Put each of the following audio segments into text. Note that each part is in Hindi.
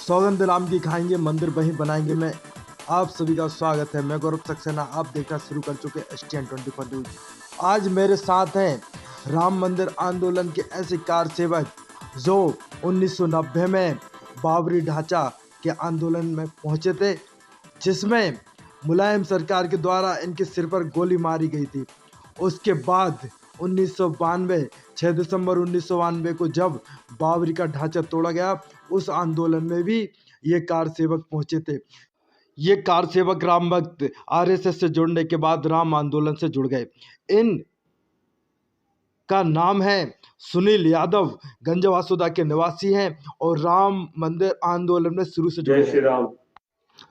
सौगंध राम की खाएंगे मंदिर वहीं बनाएंगे में आप सभी का स्वागत है। मैं गौरव सक्सेना, आप देखना शुरू कर चुके STN24 न्यूज। आज मेरे साथ हैं राम मंदिर आंदोलन के ऐसे कार सेवक जो 1990 में बाबरी ढांचा के आंदोलन में पहुंचे थे, जिसमें मुलायम सरकार के द्वारा इनके सिर पर गोली मारी गई थी। उसके बाद 1992 6 दिसंबर 1992 को जब बाबरी का ढांचा तोड़ा गया, उस आंदोलन में भी ये कार सेवक पहुंचे थे। ये कार सेवक राम भक्त RSS से जुड़ने के बाद राम आंदोलन से जुड़ गए। इन का नाम है सुनील यादव, गंजवासुदा के निवासी हैं और राम मंदिर आंदोलन में शुरू से जुड़े जय श्री रहे। राम।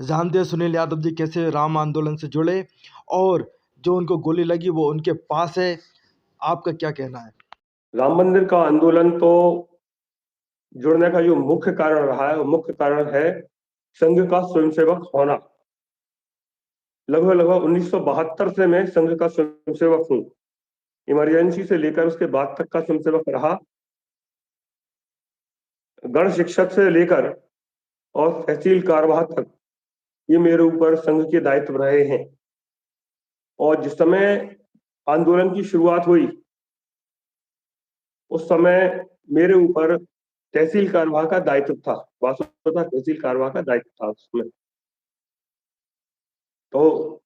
जानते हैं सुनील यादव जी कैसे राम आंदोलन से जुड़े और जो उनको गोली लगी वो उनके पास है। आपका क्या कहना है? राम मंदिर का आंदोलन तो जुड़ने का जो मुख्य कारण रहा है, वो मुख्य कारण है संघ का स्वयंसेवक होना। लगभग 1972 से मैं संघ का स्वयंसेवक हूँ। इमरजेंसी से लेकर उसके बाद तक का स्वयंसेवक रहा। गण शिक्षक से लेकर और तहसील कार्यवाह तक ये मेरे ऊपर संघ के दायित्व रहे हैं। और जिस समय आंदोलन की शुरुआत हुई, उस समय मेरे ऊपर तहसील कार्यवाह का दायित्व था, वासुदा तहसील कार्यवाह का दायित्व था उसमें। तो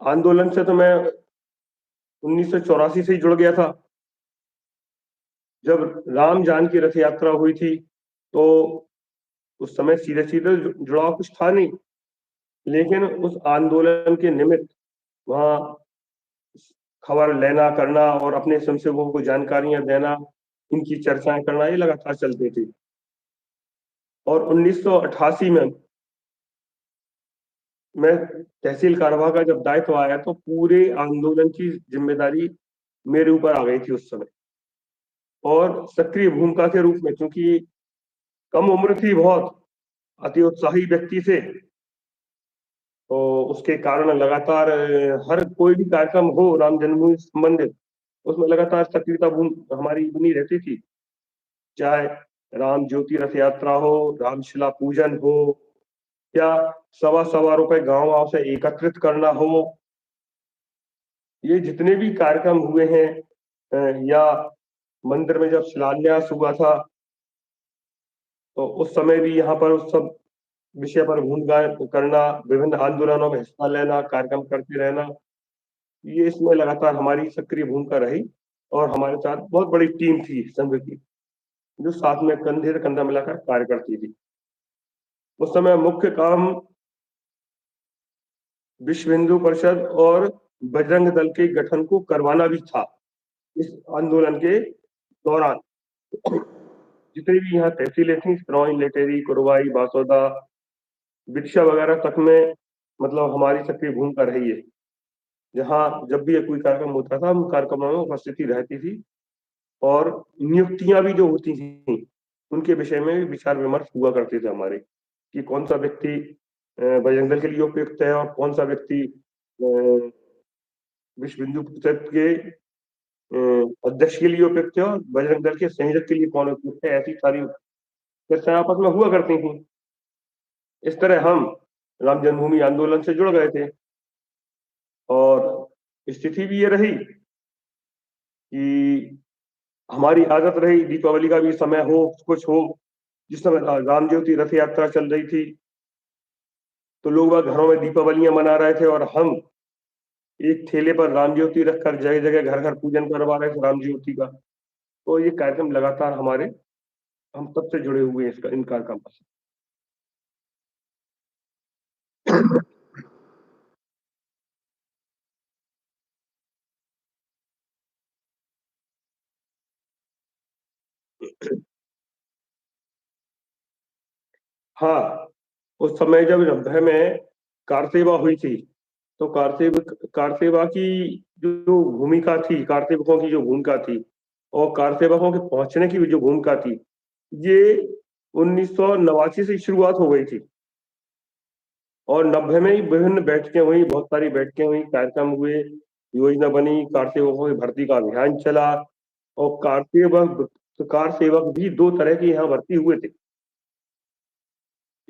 आंदोलन से तो मैं 1984 से ही जुड़ गया था। जब राम जानकी रथ यात्रा हुई थी तो उस समय सीधे सीधे जुड़ाव कुछ था नहीं, लेकिन उस आंदोलन के निमित्त वहां खबर लेना करना और अपने स्वयंसेवकों को जानकारियां देना, इनकी चर्चाएं करना, ये लगातार चलती थी। और 1988 में मैं तहसील कार्यवाह का जब दायित्व आया तो पूरे आंदोलन की जिम्मेदारी मेरे ऊपर आ गई थी उस समय। और सक्रिय भूमिका के रूप में, क्योंकि कम उम्र थी, बहुत अति उत्साही व्यक्ति थे, तो उसके कारण लगातार हर कोई भी कार्यक्रम हो राम जन्मभूमि से संबंधित, उसमें लगातार सक्रियता हमारी बनी रहती थी। चाहे राम ज्योति रथ यात्रा हो, रामशिला पूजन हो, या सवा रुपए गांव से एकत्रित करना हो, ये जितने भी कार्यक्रम हुए हैं, या मंदिर में जब शिलान्यास हुआ था तो उस समय भी यहाँ पर उस सब विषय पर भूमिका करना, विभिन्न आंदोलनों में हिस्सा लेना, कार्यक्रम करते रहना, ये इसमें लगातार हमारी सक्रिय भूमिका रही। और हमारे साथ बहुत बड़ी टीम थी संघ की, जो साथ में कंधे से कंधा मिलाकर कार्य करती थी। उस समय मुख्य काम विश्व हिंदू परिषद और बजरंग दल के गठन को करवाना भी था। इस आंदोलन के दौरान जितनी भी यहाँ तहसीलें थी, सिरोही, लेटेरी, कुरवाई, बासोदा, विदिशा वगैरह तक में मतलब हमारी सक्रिय भूमिका रही है। जहाँ जब भी कोई कार्यक्रम होता था, हम कार्यक्रमों में उपस्थिति रहती थी। और नियुक्तियां भी जो होती थी, उनके विषय में भी विचार विमर्श हुआ करते थे हमारे, कि कौन सा व्यक्ति बजरंग दल के लिए उपयुक्त है और कौन सा व्यक्ति विश्व हिंदू परिषद के अध्यक्ष के लिए उपयुक्त है और बजरंग दल के संयोजक के लिए कौन उपयुक्त है। ऐसी सारी चर्चाएं आपस में हुआ करती थी। इस तरह हम राम जन्मभूमि आंदोलन से जुड़ गए थे। और स्थिति भी ये रही कि हमारी आदत रही, दीपावली का भी समय हो, कुछ हो, जिस समय राम ज्योति रथ यात्रा चल रही थी तो लोग वह घरों में दीपावलियां मना रहे थे और हम एक ठेले पर राम ज्योति रखकर जगह जगह घर घर पूजन करवा रहे थे राम ज्योति का। तो ये कार्यक्रम लगातार हमारे, हम तब से जुड़े हुए हैं इन कार्यक्रम से। हाँ, उस समय जब 90 में कार सेवा हुई थी तो कार सेवा की जो भूमिका थी, कार सेवकों की जो भूमिका थी और कार सेवकों के पहुंचने की जो भूमिका थी, ये 1989 से शुरुआत हो गई थी। और 90 में ही विभिन्न बैठकें हुई, बहुत सारी बैठकें हुई, कार्यक्रम हुए, योजना बनी, कार सेवकों की भर्ती का अभियान चला। और कार सेवक भी 2 तरह के यहाँ भर्ती हुए थे।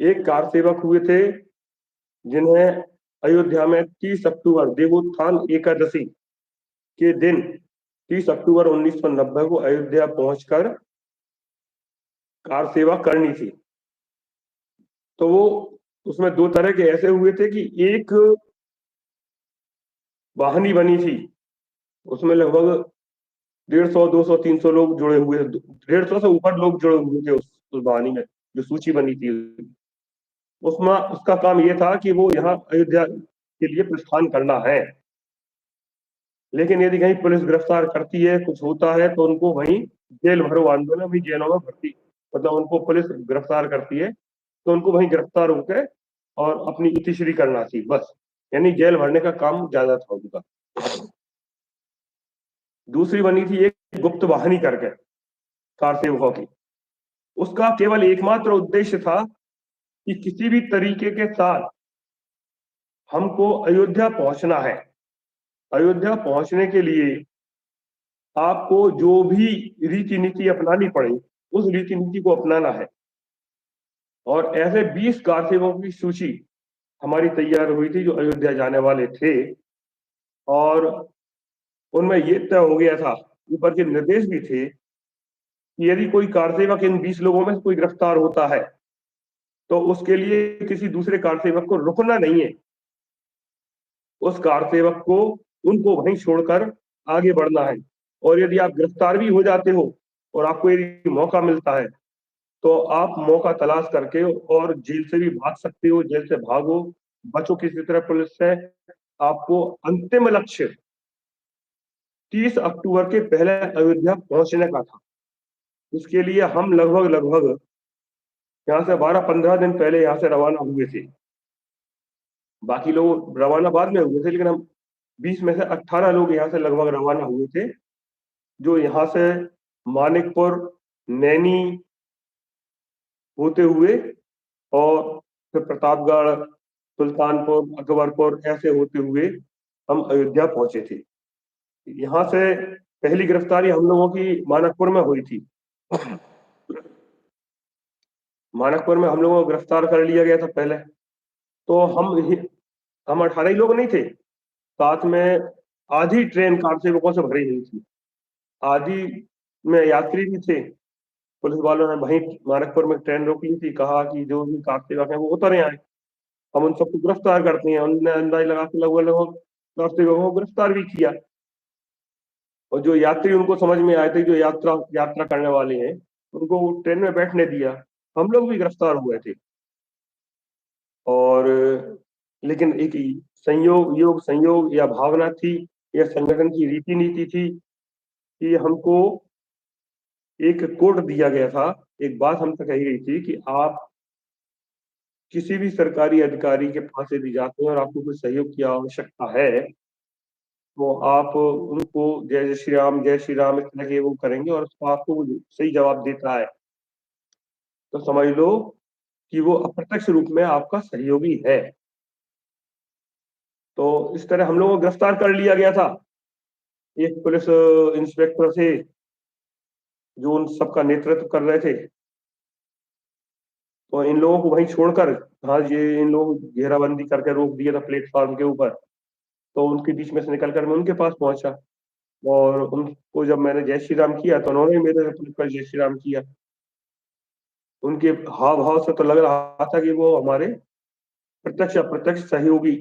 एक कार सेवक हुए थे जिन्हें अयोध्या में 30 अक्टूबर देवोत्थान एकादशी के दिन 30 अक्टूबर 1990 को अयोध्या पहुंचकर कार सेवा करनी थी। तो वो उसमें दो तरह के ऐसे हुए थे कि एक वाहिनी बनी थी, उसमें लगभग 150, 200, 300 लोग जुड़े हुए, 150 से ऊपर लोग जुड़े हुए थे उस वाहिनी में, जो सूची बनी थी। उसमें उसका काम ये था कि वो यहाँ अयोध्या के लिए प्रस्थान करना है, लेकिन यदि कहीं पुलिस गिरफ्तार करती है, कुछ होता है, तो उनको वहीं जेल भरो आंदोलन भी जेलों में भर्ती, मतलब उनको पुलिस गिरफ्तार करती है तो उनको वहीं गिरफ्तार होकर और अपनी इतिश्री करना थी, बस। यानी जेल भरने का काम ज्यादा था उनका। दूसरी बनी थी एक गुप्त वाहिनी करके कार सेवकों की। उसका केवल एकमात्र उद्देश्य था कि किसी भी तरीके के साथ हमको अयोध्या पहुंचना है। अयोध्या पहुंचने के लिए आपको जो भी रीति नीति अपनानी पड़े, उस रीति नीति को अपनाना है। और ऐसे 20 कार सेवकों की सूची हमारी तैयार हुई थी जो अयोध्या जाने वाले थे, और उनमें ये तय हो गया था, ऊपर के निर्देश भी थे कि यदि कोई कार सेवक इन 20 लोगों में से कोई गिरफ्तार होता है तो उसके लिए किसी दूसरे कार सेवक को रुकना नहीं है, उस कार सेवक को उनको वहीं छोड़कर आगे बढ़ना है। और यदि आप गिरफ्तार भी हो जाते हो और आपको यदि मौका मिलता है तो आप मौका तलाश करके और जेल से भी भाग सकते हो, जेल से भागो, बचो किसी तरह पुलिस से। आपको अंतिम लक्ष्य 30 अक्टूबर के पहले अयोध्या पहुंचने का था। इसके लिए हम लगभग यहाँ से 12-15 दिन पहले यहाँ से रवाना हुए थे। बाकी लोग रवाना बाद में हुए थे, लेकिन हम 20 में से 18 लोग यहाँ से लगभग रवाना हुए थे, जो यहाँ से मानिकपुर, नैनी होते हुए और फिर प्रतापगढ़, सुल्तानपुर, अकबरपुर ऐसे होते हुए हम अयोध्या पहुंचे थे। यहाँ से पहली गिरफ्तारी हम लोगों की मानकपुर में हुई थी। मानकपुर में हम लोगों को गिरफ्तार कर लिया गया था पहले। तो हम 18 ही लोग नहीं थे, साथ में आधी ट्रेन कार सेवकों से भरी हुई थी, आधी में यात्री भी थे। पुलिस वालों ने वहीं मानकपुर में ट्रेन रोक ली थी, कहा कि जो भी कार सेवक है वो उतरे आए, हम उन सबको गिरफ्तार करते हैं। उन्होंने अंदाज लगा के लगभग कार सेवकों को गिरफ्तार भी किया। और जो यात्री उनको समझ में आए थे, जो यात्रा करने वाले हैं, उनको ट्रेन में बैठने दिया। हम लोग भी गिरफ्तार हुए थे। और लेकिन एक संयोग या भावना थी या संगठन की रीति नीति थी कि हमको एक कोड दिया गया था, एक बात हमसे कही गई थी कि आप किसी भी सरकारी अधिकारी के पास यदि जाते हैं और आपको कोई सहयोग की आवश्यकता है तो आप उनको जय श्री राम, जय श्री राम इस तरह के वो करेंगे और उसको आपको वो सही जवाब देता है तो समझ लो कि वो अप्रत्यक्ष रूप में आपका सहयोगी है। तो इस तरह हम लोगों को गिरफ्तार कर लिया गया था। एक पुलिस इंस्पेक्टर थे जो उन सबका नेतृत्व कर रहे थे, तो इन लोगों को वहीं छोड़कर, हाँ ये इन लोगों को घेराबंदी करके रोक दिया था प्लेटफॉर्म के ऊपर। तो उनके बीच में से निकलकर मैं उनके पास पहुंचा और उनको जब मैंने जय श्री राम किया तो उन्होंने मेरे पर जय श्री राम किया। उनके हाव भाव से तो लग रहा था कि वो हमारे प्रत्यक्ष अप्रत्यक्ष सहयोगी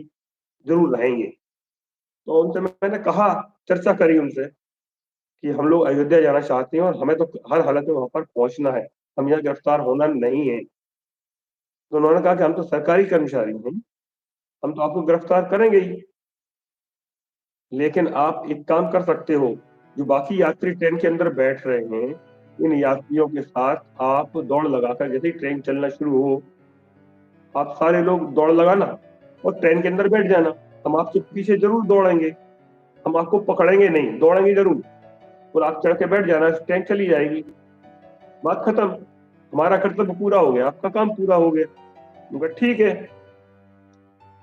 जरूर रहेंगे। तो उनसे मैंने कहा, चर्चा करी उनसे कि हम लोग अयोध्या जाना चाहते हैं और हमें तो हर हालत में वहां पर पहुंचना है, हम यहाँ गिरफ्तार होना नहीं है। तो उन्होंने कहा कि हम तो सरकारी कर्मचारी हैं, हम तो आपको गिरफ्तार करेंगे ही, लेकिन आप एक काम कर सकते हो, जो बाकी यात्री ट्रेन के अंदर बैठ रहे हैं इन यात्रियों के साथ आप दौड़ लगाकर, जैसे ही ट्रेन चलना शुरू हो आप सारे लोग दौड़ लगाना और ट्रेन के अंदर बैठ जाना। हम आपके पीछे जरूर दौड़ेंगे, हम आपको पकड़ेंगे नहीं, दौड़ेंगे जरूर, और आप चढ़ के बैठ जाना, ट्रेन चली जाएगी, बात खत्म, हमारा कर्तव्य पूरा हो गया, आपका काम पूरा हो गया। ठीक है।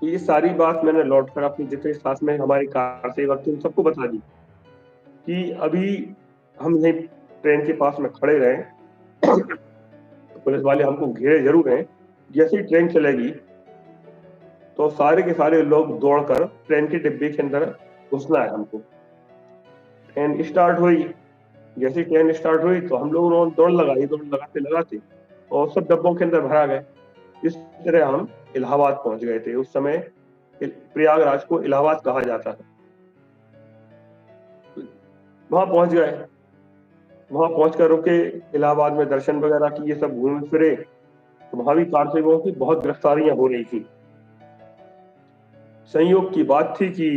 तो ये सारी बात मैंने लौट कर अपने जितने साथ में हमारी कार सेवक थे उन सबको बता दी कि अभी हम यहीं ट्रेन के पास में खड़े रहे, पुलिस वाले हमको घेरे जरूर हैं, जैसे ही ट्रेन चलेगी तो सारे के सारे लोग दौड़कर ट्रेन के डिब्बे के अंदर घुसना है हमको। ट्रेन स्टार्ट हुई, जैसे ट्रेन स्टार्ट हुई तो हम लोगों ने दौड़ लगाते लगाते और सब डब्बों के अंदर भरा गए। इस तरह हम इलाहाबाद पहुंच गए थे। उस समय प्रयागराज को इलाहाबाद कहा जाता है। वहां पहुंच गए, वहां पहुंचकर रुके, इलाहाबाद में दर्शन वगैरह किए, सब घूमे फिरे। तो वहां भी कार सेवकों की बहुत गिरफ्तारियां हो रही थी। संयोग की बात थी कि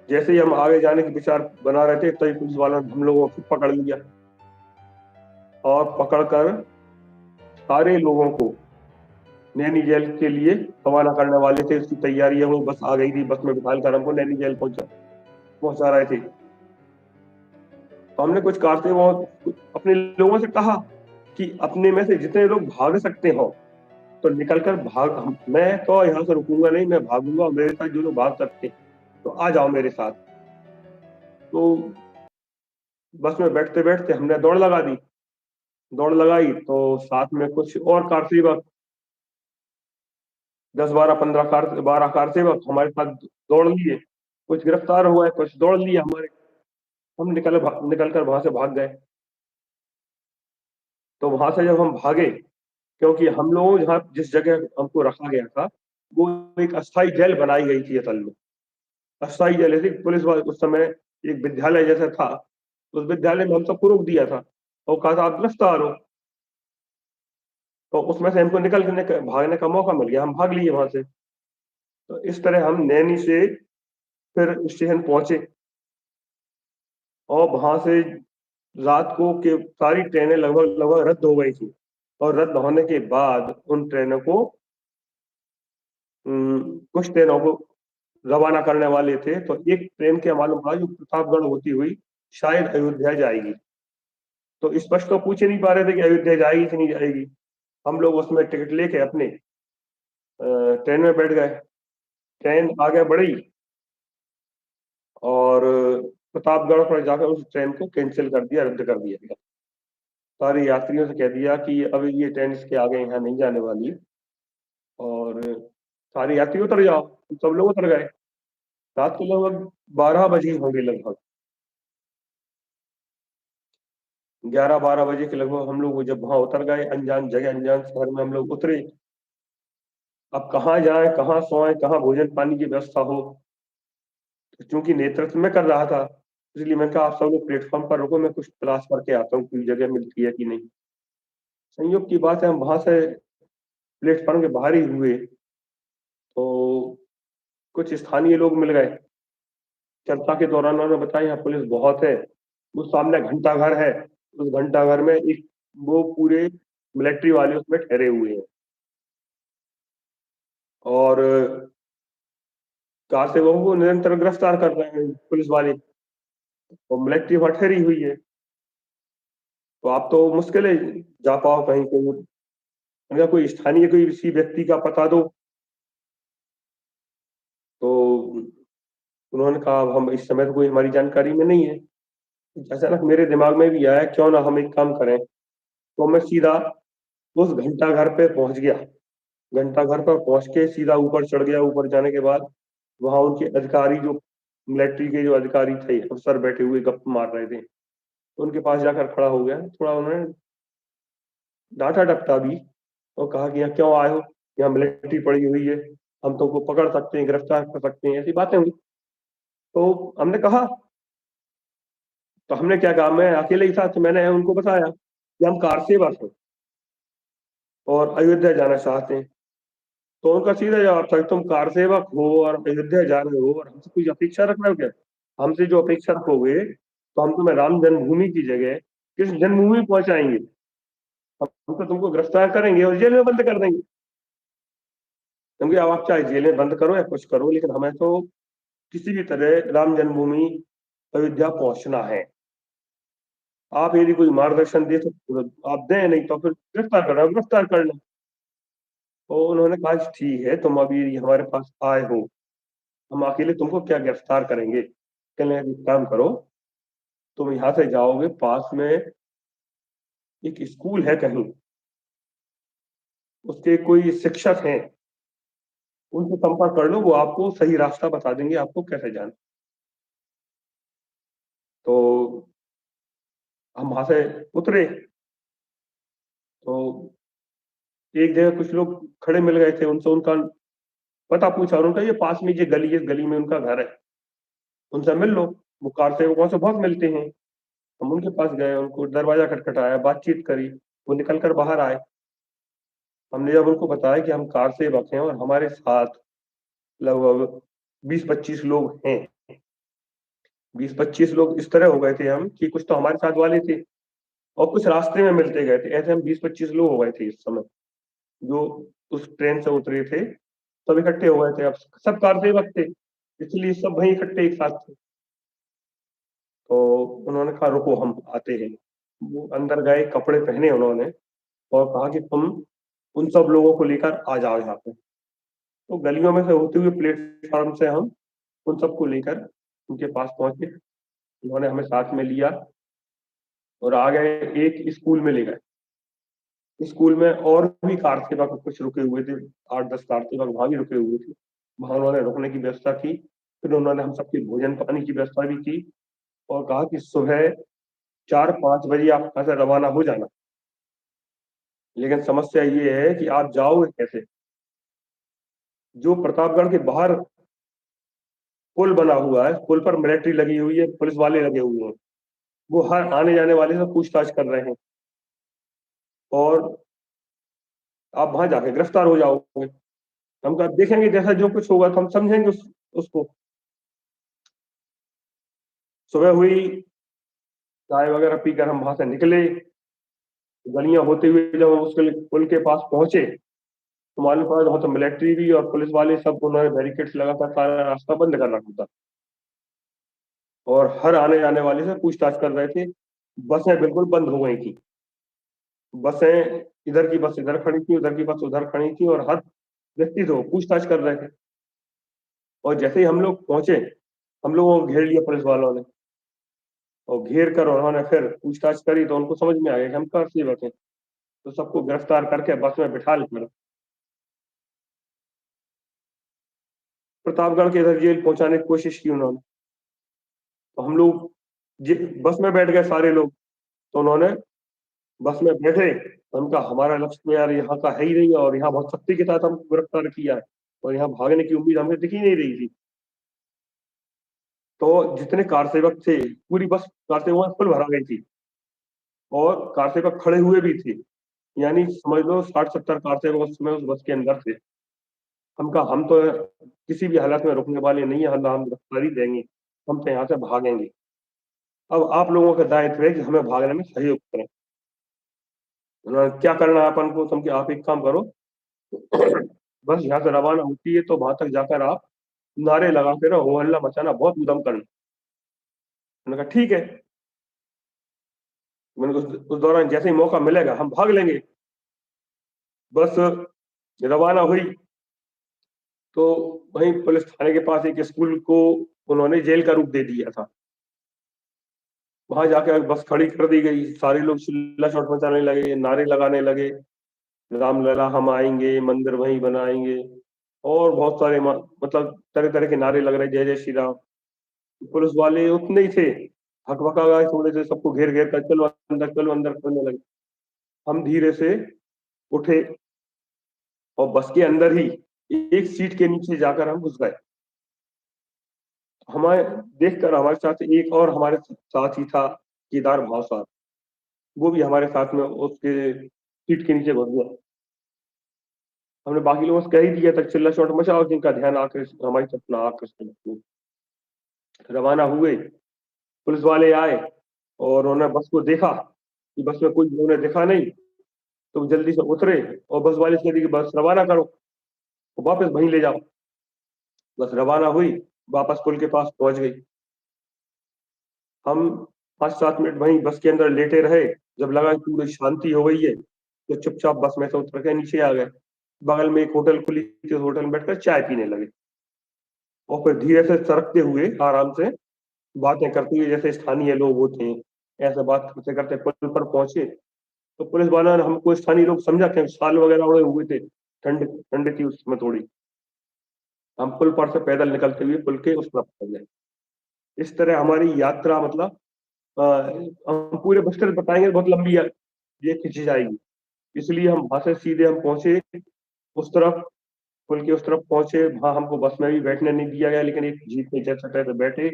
जैसे ही हम आगे जाने के विचार बना रहे थे तभी पुलिस वालों ने हम लोगों को पकड़ लिया और पकड़कर सारे लोगों को नैनी जेल के लिए रवाना करने वाले थे। उसकी तैयारियां हुई, बस आ गई थी, बस में बिठाकर हमको नैनी जेल पहुंचा रहे थे। तो हमने कुछ कारते वो अपने लोगों से कहा कि अपने में से जितने लोग भाग सकते हो तो निकलकर भाग, मैं तो यहाँ से रुकूंगा नहीं, मैं भागूंगा, और मेरे साथ जो लोग भाग सकते हैं तो आ जाओ मेरे साथ। तो बस में बैठते बैठते हमने दौड़ लगा दी। दौड़ लगाई तो साथ में कुछ और कार सेवक, 10 12 15 12 कार सेवक हमारे साथ दौड़ लिए। कुछ गिरफ्तार हुए, कुछ दौड़ लिए हमारे। हम निकल कर वहां से भाग गए। तो वहां से जब हम भागे, क्योंकि हम लोग जहाँ जिस जगह हमको रखा गया था वो एक अस्थाई जेल बनाई गई थी असल में। अस्थाई जेल थी, पुलिस वाले उस समय एक विद्यालय जैसा था, उस विद्यालय में हम सबको रोक दिया था और कहा था आप गिरफ्तार हो। तो उसमें से हमको भागने का मौका मिल गया, हम भाग लिए वहां से। तो इस तरह हम नैनी से फिर स्टेशन पहुंचे और वहां से रात को के सारी ट्रेनें लगभग लगभग रद्द हो गई थी। और रद्द होने के बाद उन ट्रेनों को कुछ ट्रेनों को रवाना करने वाले थे। तो एक ट्रेन के मालूम पड़ा जो प्रतापगढ़ होती हुई शायद अयोध्या जाएगी। तो स्पष्ट तो पूछ ही नहीं पा रहे थे कि अयोध्या जाएगी कि नहीं जाएगी। हम लोग उसमें टिकट लेके अपने ट्रेन में बैठ गए। ट्रेन आगे बढ़ी और प्रतापगढ़ पर जाकर उस ट्रेन को कैंसिल कर दिया, रद्द कर दिया गया। सारे यात्रियों से कह दिया कि अब ये ट्रेन इसके आगे यहाँ नहीं जाने वाली, और सारे यात्री उतर जाओ। सब लोग उतर गए। रात को लगभग 12 बजे होंगे, लगभग 11 12 बजे के लगभग हम लोग जब वहां उतर गए, अनजान जगह अनजान शहर में हम लोग उतरे। अब कहाँ जाए, कहाँ सोए, कहाँ भोजन पानी की व्यवस्था हो। तो चूंकि नेतृत्व में कर रहा था, इसलिए मैंने कहा आप सब लोग प्लेटफॉर्म पर रुको, मैं कुछ तलाश करके आता हूँ कोई जगह मिलती है कि नहीं। संयोग की बात है, हम वहां से प्लेटफॉर्म के बाहर ही हुए तो कुछ स्थानीय लोग मिल गए। चर्चा के दौरान उन्होंने बताया यहाँ पुलिस बहुत है, वो सामने घंटा घर है, उस घंटा घर में एक वो पूरे मिलिट्री वाले उसमें ठहरे हुए हैं और कार सेवकों को निरंतर गिरफ्तार कर रहे हैं पुलिस वाले, और मिलिट्री वहां ठहरी हुई है। तो आप तो मुश्किल है जा पाओ कहीं कोई, अगर कोई स्थानीय कोई किसी व्यक्ति का पता दो। तो उन्होंने कहा अब हम इस समय तो कोई हमारी जानकारी में नहीं है। अचानक मेरे दिमाग में भी आया क्यों ना हम एक काम करें। तो मैं सीधा उस घंटा घर पे पहुंच गया। घंटा घर पर पहुंच के सीधा ऊपर चढ़ गया। ऊपर जाने के बाद वहां उनके अधिकारी, जो मिलिट्री के जो अधिकारी थे, अफसर बैठे हुए गप मार रहे थे, तो उनके पास जाकर खड़ा हो गया। थोड़ा उन्होंने डांटा डपटा भी और कहा कि यहाँ क्यों आए हो, यहाँ मिलिट्री पड़ी हुई है, हम तुमको पकड़ सकते हैं, गिरफ्तार कर सकते हैं, ऐसी बातें हुई। तो हमने कहा, तो हमने क्या कहा, मैं अकेले ही था, तो मैंने उनको बताया कि हम कार सेवक हैं और अयोध्या जाना चाहते हैं। तो उनका सीधा जवाब था कि तुम कार सेवक हो और अयोध्या जा रहे हो और हमसे कुछ अपेक्षा रख रहे हो क्या? हमसे जो अपेक्षा रखोगे तो हम तुम्हें राम जन्मभूमि की जगह किस जन्मभूमि पहुंचाएंगे? हम तो तुमको गिरफ्तार करेंगे और जेल में बंद कर देंगे। क्योंकि अब आप चाहे जेल में बंद करो या कुछ करो, लेकिन हमें तो किसी भी तरह राम जन्मभूमि अयोध्या पहुंचना है। आप यदि कोई मार्गदर्शन दे तो आप दें, नहीं तो फिर गिरफ्तार कर लें। तो उन्होंने कहा ठीक है, तुम अभी हमारे पास आए हो, हम अकेले तुमको क्या गिरफ्तार करेंगे। कहने लगे, एक काम करो, तुम यहाँ से जाओगे, पास में एक स्कूल है कहीं, उसके कोई शिक्षक हैं, उनसे संपर्क कर लो, वो आपको सही रास्ता बता देंगे आपको कैसे जाना। तो हम वहां से उतरे, तो एक जगह कुछ लोग खड़े मिल गए थे, उनसे उनका पता पूछा और उनका ये पास में ये गली है, इस गली में उनका घर है, उनसे मिल लो। वो कार सेवकों से बहुत मिलते हैं। हम उनके पास गए, उनको दरवाजा खटखटाया, बातचीत करी, वो निकल कर बाहर आए। हमने जब उनको बताया कि हम कार सेवक हैं और हमारे साथ लगभग 20-25 लोग हैं, 20-25 लोग इस तरह हो गए थे हम कि कुछ तो हमारे साथ वाले थे और कुछ रास्ते में मिलते गए थे। ऐसे हम 20-25 लोग हो गए थे इस समय, जो उस ट्रेन से उतरे थे, सब इकट्ठे हो गए थे। अब सब कार सेवक थे, इसलिए सब वहीं इकट्ठे एक साथ थे। तो उन्होंने कहा रुको हम आते हैं। वो अंदर गए, कपड़े पहने उन्होंने और कहा कि तुम उन सब लोगों को लेकर आ जाओ यहाँ पे। तो गलियों में से होते हुए प्लेटफॉर्म से हम उन सबको लेकर उनके पास पहुंचे। उन्होंने हमें साथ में लिया और आ गए, एक स्कूल में ले गए। स्कूल में और भी कार सेवक कुछ रुके हुए थे, 8-10 कार सेवक वहां भी रुके हुए थे। वहां उन्होंने रुकने की व्यवस्था की। फिर उन्होंने हम सबके भोजन पानी की व्यवस्था भी की और कहा कि सुबह 4-5 बजे आप यहाँ से रवाना हो जाना। लेकिन समस्या ये है कि आप जाओगे कैसे? जो प्रतापगढ़ के बाहर पुल बना हुआ है, पुल पर मिलिट्री लगी हुई है, पुलिस वाले लगे हुए हैं, वो हर आने जाने वाले से पूछताछ कर रहे हैं और आप वहां जाके गिरफ्तार हो जाओगे। हम कहा देखेंगे, जैसा जो कुछ होगा तो हम समझेंगे उसको। सुबह हुई, चाय वगैरह पीकर हम वहां से निकले। गलियां होते हुए जब हम उसके पुल के पास पहुंचे तो मालूम पड़ा वहां तो मिलिट्री भी और पुलिस वाले सब, उन्होंने बैरिकेड्स लगाकर सारा रास्ता बंद कर रखा था और हर आने जाने वाले से पूछताछ कर रहे थे। बसें बिल्कुल बंद हो गई थी। बसें, इधर की बस इधर खड़ी थी, उधर की बस उधर खड़ी थी और हर व्यक्ति से वो पूछताछ कर रहे थे। और जैसे ही हम लोग पहुंचे, हम लोगों को घेर लिया पुलिस वालों ने और घेर कर उन्होंने फिर पूछताछ करी तो उनको समझ में आ गया कि हम कार सेवक हैं। तो सबको गिरफ्तार करके बस में बिठा लेकर प्रतापगढ़ के इधर जेल पहुंचाने की कोशिश की उन्होंने। तो हम लोग बस में बैठ गए सारे लोग। तो उन्होंने बस में बैठे तो उनका हमारा लक्ष्य तो यार यहाँ का है ही नहीं और यहाँ बहुत सख्ती के साथ हमको गिरफ्तार किया है और यहाँ भागने की उम्मीद हमें दिख ही नहीं रही थी। तो जितने कार सेवक थे, पूरी बस कार सेवकों में फुल भरा गई थी और कार सेवक खड़े हुए भी थे। यानी समझ लो 60-70 कार सेवक उस समय उस बस के अंदर थे। हम कहा हम तो किसी भी हालत में रुकने वाले नहीं है, हम गिरफ्तारी देंगे, हम तो यहाँ से भागेंगे। अब आप लोगों का दायित्व है कि हमें भागने में सहयोग करें। उन्होंने क्या करना है अपन को, समझे आप एक काम करो, बस यहाँ से रवाना होती है तो वहां तक जाकर आप नारे लगाते रहो, हो हल्ला मचाना, बहुत उधम करना। मैंने कहा ठीक है। मैंने उस दौरान जैसे ही मौका मिलेगा हम भाग लेंगे। बस रवाना हुई तो वहीं पुलिस थाने के पास एक स्कूल को उन्होंने जेल का रूप दे दिया था। वहां जाकर बस खड़ी कर दी गई, सारे लोग चिल्ला चोट मचाने लगे, नारे लगाने लगे, रामलला हम आएंगे, मंदिर वहीं बनाएंगे और बहुत सारे मतलब तरह तरह के नारे लग रहे, जय जय श्री राम। पुलिस वाले उतने ही थे, हकबका गए थोड़े से, सबको घेर घेर कर चलो अंदर, चलो अंदर करने लगे। हम धीरे से उठे और बस के अंदर ही एक सीट के नीचे जाकर हम घुस गए। हमें देखकर हमारे साथ एक और हमारे साथ ही था, केदार भाव साहब, वो भी हमारे साथ में उसके सीट के नीचे घुस गया। हमने बाकी लोगों से कह ही दिया था चिल्ला चोट मचाओ, जिनका ध्यान आकृष्ट हमारी तरफ ना आकृष्ट। रवाना हुए, पुलिस वाले आए और उन्होंने बस को देखा कि बस में कोई उन्हें दिखा नहीं, तो जल्दी से उतरे और बस वाले से कह दी कि बस रवाना करो, तो वापस वहीं ले जाओ। बस रवाना हुई, वापस पुल के पास पहुंच गई। हम 5-7 मिनट वहीं बस के अंदर लेटे रहे। जब लगा कि पूरी शांति हो गई है तो चुपचाप बस में से उतर के नीचे आ गए। बगल में एक होटल खुली थी, होटल में बैठकर चाय पीने लगे और फिर धीरे से सरकते हुए आराम से बातें करते हुए, जैसे स्थानीय लोग होते हैं ऐसे बात करते करते पुल पर पहुंचे तो पुलिस वालों ने हमको, स्थानीय लोग समझा कि शाल वगैरह ओढ़े हुए थे, ठंड ठंड थी उसमें थोड़ी। हम पुल पर से पैदल निकलते हुए पुल के उस तरफ पहुंच गए। इस तरह हमारी यात्रा, मतलब हम पूरे बस्तर बताएंगे, बहुत लंबी है, ये खिंची जाएगी। इसलिए हम वहां से सीधे हम पहुंचे उस तरफ, पुल के उस तरफ पहुंचे। वहां हमको बस में भी बैठने नहीं दिया गया, लेकिन एक जीप में जैसे तैसे बैठे,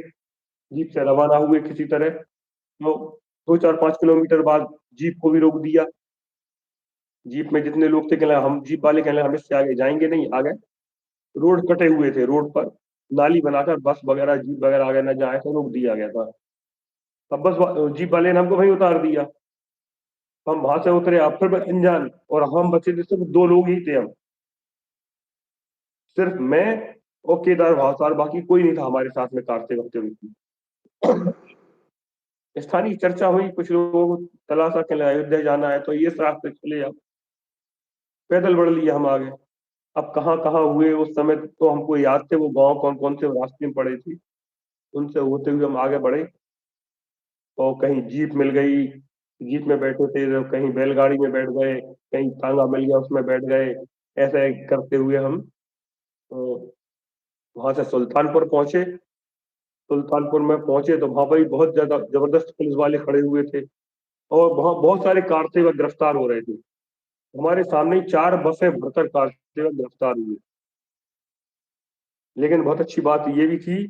जीप से रवाना हुए किसी तरह। तो 2 4 5 किलोमीटर बाद जीप को भी रोक दिया। जीप में जितने लोग थे, कहले हम, जीप वाले कहले हम इससे आगे जाएंगे नहीं, आगे रोड कटे हुए थे, रोड पर नाली बनाकर बस वगैरह जीप वगैरह आगे न जाए, तो रोक दिया गया था। तब जीप वाले ने हमको वहीं उतार दिया। हम वहां से उतरे, अब फिर अनजान, और हम बचे थे सिर्फ 2 लोग ही थे हम, सिर्फ मैं और केदार भावसार, बाकी कोई नहीं था हमारे साथ में कार से होते हुए। स्थानीय चर्चा हुई, कुछ लोगों को तलाशा के लिए अयोध्या जाना है तो ये इस रास्ते चले जाओ, पैदल बढ़ लिए हम आगे। अब कहाँ कहाँ हुए उस समय तो हमको याद थे वो गांव, कौन कौन से रास्ते में पड़े थे, उनसे होते हुए हम आगे बढ़े। और कहीं जीप मिल गई, जीप में बैठे थे, तो कहीं बैलगाड़ी में बैठ गए, कहीं तांगा मिल गया उसमें बैठ गए। ऐसे करते हुए हम वहां से सुल्तानपुर पहुंचे। सुल्तानपुर में पहुंचे तो वहां पर भी बहुत ज्यादा जबरदस्त पुलिस वाले खड़े हुए थे, और वहां बहुत सारे कारसेवक गिरफ्तार हो रहे थे। हमारे सामने ही 4 बसें भरकर कारसेवक गिरफ्तार हुए। लेकिन बहुत अच्छी बात ये भी थी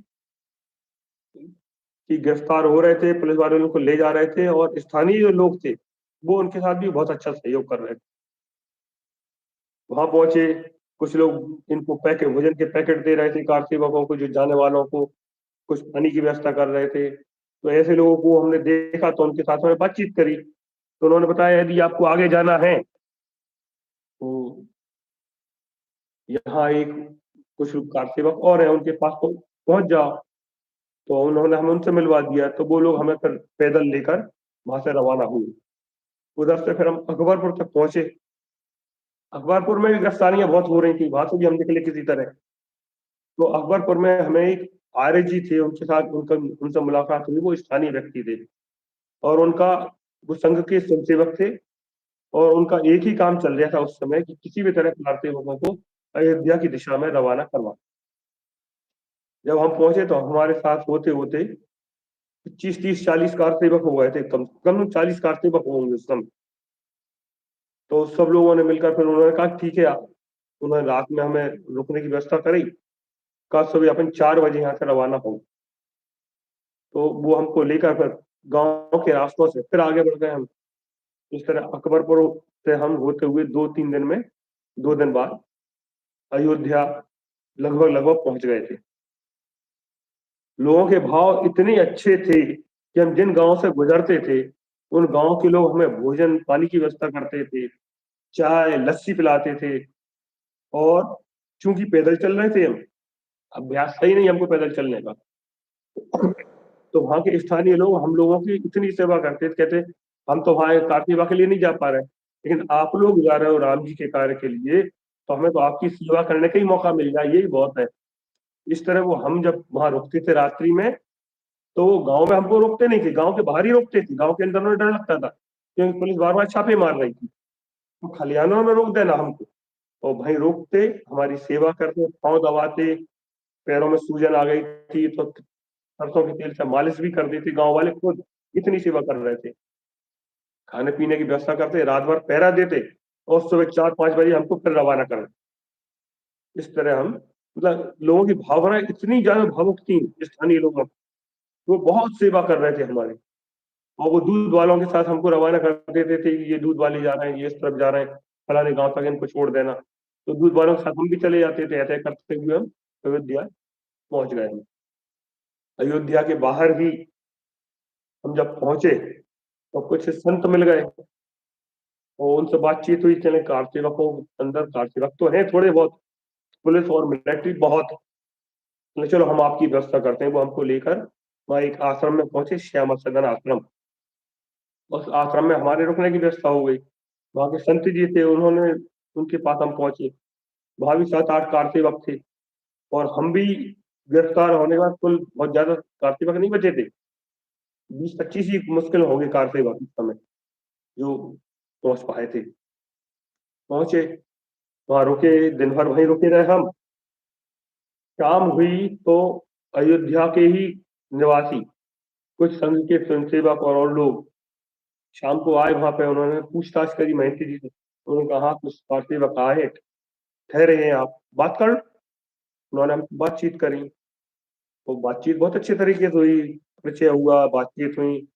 कि गिरफ्तार हो रहे थे, पुलिस वाले उनको ले जा रहे थे, और स्थानीय जो लोग थे वो उनके साथ भी बहुत अच्छा सहयोग कर रहे थे। वहां पहुंचे, कुछ लोग इनको पैकेट, भोजन के पैकेट दे रहे थे कार सेवकों को, जो जाने वालों को, कुछ पानी की व्यवस्था कर रहे थे। तो ऐसे लोगों को हमने देखा तो उनके साथ में बातचीत करी, तो उन्होंने बताया यदि आपको आगे जाना है तो यहाँ एक कुछ कार सेवक और है, उनके पास तो पहुंच जाओ। तो उन्होंने हमें उनसे मिलवा दिया, तो वो लोग हमें फिर पैदल लेकर वहां से रवाना हुए। उधर से फिर हम अकबरपुर तक पहुंचे। अकबरपुर में भी गिरफ्तारियां बहुत हो रही थी, वहां से भी हम निकले किसी तरह। तो अकबरपुर में हमें एक आर्य जी थे, उनके साथ उनका उनसे मुलाकात हुई। वो स्थानीय व्यक्ति थे, और उनका, वो संघ के स्वयंसेवक थे, और उनका एक ही काम चल रहा था उस समय कि किसी भी तरह कार सेवकों को अयोध्या की दिशा में रवाना करवा। जब हम पहुंचे तो हमारे साथ होते होते 25 30 40 कार सेवक हो गए थे, कम से कम 40 कार सेवक होंगे उस समय। तो सब लोगों ने मिलकर फिर उन्होंने कहा ठीक है आप, उन्होंने रात में हमें रुकने की व्यवस्था करी। कल सुबह अपन 4 बजे यहाँ से रवाना हो। तो वो हमको लेकर फिर गांव के रास्तों से फिर आगे बढ़ गए हम। इस तरह अकबरपुर से हम होते हुए 2 3 दिन में, 2 दिन बाद अयोध्या लगभग लगभग पहुंच गए थे। लोगों के भाव इतने अच्छे थे कि हम जिन गांव से गुजरते थे, उन गांव के लोग हमें भोजन पानी की व्यवस्था करते थे, चाय लस्सी पिलाते थे। और चूंकि पैदल चल रहे थे हम, अभ्यास सही नहीं हमको पैदल चलने का, तो वहां के स्थानीय लोग हम लोगों की इतनी सेवा करते थे, कहते हम तो वहां कार्तिका के लिए नहीं जा पा रहे, लेकिन आप लोग जा रहे हो राम जी के कार्य के लिए, तो हमें तो आपकी सेवा करने का ही मौका मिल जाए, यही बहुत है। इस तरह वो, हम जब वहां रुकते थे रात्रि में, तो वो गांव में हमको रोकते नहीं थे, गांव के बाहर ही रोकते थे। गांव के अंदर में डर लगता था, क्योंकि पुलिस बार बार छापे मार रही थी। तो खलिहानों में रोक देना हमको, और भाई रोकते, हमारी सेवा करते, पाँव दबाते, पैरों में सूजन आ गई थी तो सरसों के तेल से मालिश भी कर देते गांव वाले खुद, इतनी सेवा कर रहे थे। खाने पीने की व्यवस्था करते, रात भर पहरा देते, और सुबह 4 5 बजे हमको फिर रवाना कर। इस तरह हम, मतलब लोगों की भावना इतनी ज्यादा भावुक थी स्थानीय लोगों की, वो बहुत सेवा कर रहे थे हमारे। और वो दूध वालों के साथ हमको रवाना कर देते थे कि ये दूध वाले जा रहे हैं, ये इस तरफ जा रहे हैं, फलाने गांव तक इनको छोड़ देना। तो दूध वालों के साथ हम भी चले जाते थे, ऐसे करते हुए हम अयोध्या पहुंच गए। अयोध्या के बाहर ही हम जब पहुंचे तो कुछ संत मिल गए, और उनसे बातचीत हुई। चले कार सेवकों, अंदर कार सेवक तो हैं थोड़े बहुत, पुलिस और मिलिट्री बहुत। चले चलो हम आपकी व्यवस्था करते हैं। वो हमको लेकर वहाँ एक आश्रम में पहुंचे, श्यामा सदन आश्रम। उस आश्रम में हमारे रुकने की व्यवस्था हो गई। वहाँ के संत जी थे, उन्होंने, उनके पास हम पहुंचे। वहां भी 7 8 कार सेवक थे, और हम भी गिरफ्तार होने के बाद कुल बहुत ज्यादा कार सेवक नहीं बचे थे, 20 25 ही मुश्किल होंगे कार सेवक इस समय जो पहुंच पाए थे। पहुंचे, वहां रुके, दिन भर वहीं रुके रहे हम। शाम हुई तो अयोध्या के ही निवासी कुछ संघ के स्वयंसेवक और लोग शाम को आए वहां पे। उन्होंने पूछताछ करी महंत जी से। उन्होंने कहा कुछ सेवक आए, ठहरे हैं आप, बात कर लो। उन्होंने हमसे बातचीत करी, तो बातचीत बहुत अच्छे तरीके से हुई, परिचय हुआ, बातचीत हुई।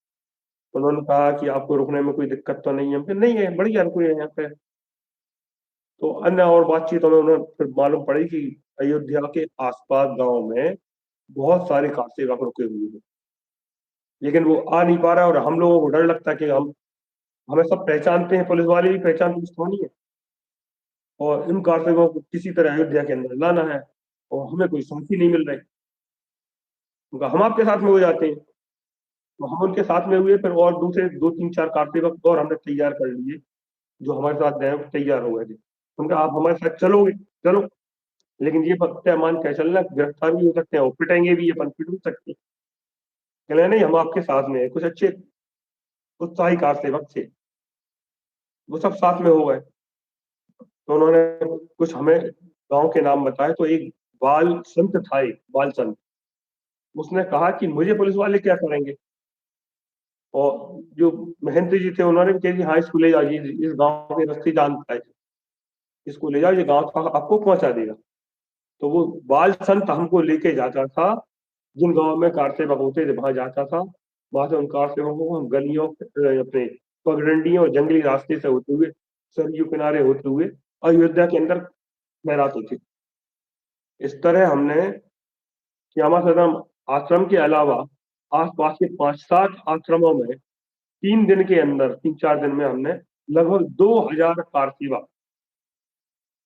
उन्होंने कहा कि आपको रुकने में कोई दिक्कत तो नहीं है? हमने कहा, नहीं है, बढ़िया रुके हैं यहाँ पे। तो अन्य और बातचीतों में उन्हें फिर मालूम पड़ी कि अयोध्या के आसपास गांव में बहुत सारे कार सेवक रुके हुए हैं, लेकिन वो आ नहीं पा रहा है। और हम लोगों को डर लगता है कि हमें सब पहचानते हैं, पुलिस वाले भी पहचानते हैं कौन है, और इन कार सेवकों को किसी तरह अयोध्या के अंदर लाना है, और हमें कोई साथी नहीं मिल रहे। उनका हम आपके साथ में हो जाते हैं। तो हम उनके साथ में हुए, फिर और दूसरे 2 3 4 कार सेवक और हमने तैयार कर लिए, जो हमारे साथ गए तैयार हो गए थे। उनका आप हमारे साथ चलोगे? चलो, लेकिन ये पक्का मान के चलना, गिरफ्तार भी हो सकते हैं और पिटेंगे भी, अपन पिट भी सकते हैं। कहले नहीं, हम आपके साथ में है। कुछ अच्छे उत्साही कार सेवक थे, वो सब साथ में हो गए। तो उन्होंने कुछ हमें गांव के नाम बताए। तो एक बाल संत था, एक बाल संत, उसने कहा कि मुझे पुलिस वाले क्या करेंगे। और जो महंत जी थे उन्होंने भी कहा कि हाँ, इसको ले जाइए, इस गांव के रास्ते जानता है, इसको ले जाओ, ये गांव तक आपको पहुंचा देगा। तो वो बाल संत हमको लेके जाता था, जिन गांव में कार सेवक होते थे वहां जाता था। वहां से उन कार सेवकों को हम गलियों, अपने पगडंडियों और जंगली रास्ते से होते हुए, सरयू किनारे होते हुए अयोध्या के अंदर लहराते थे। इस तरह हमने श्यामा सदन आश्रम के अलावा आसपास के 5 7 आश्रमों में 3 दिन के अंदर, 3 4 दिन में हमने लगभग 2000 कार सेवक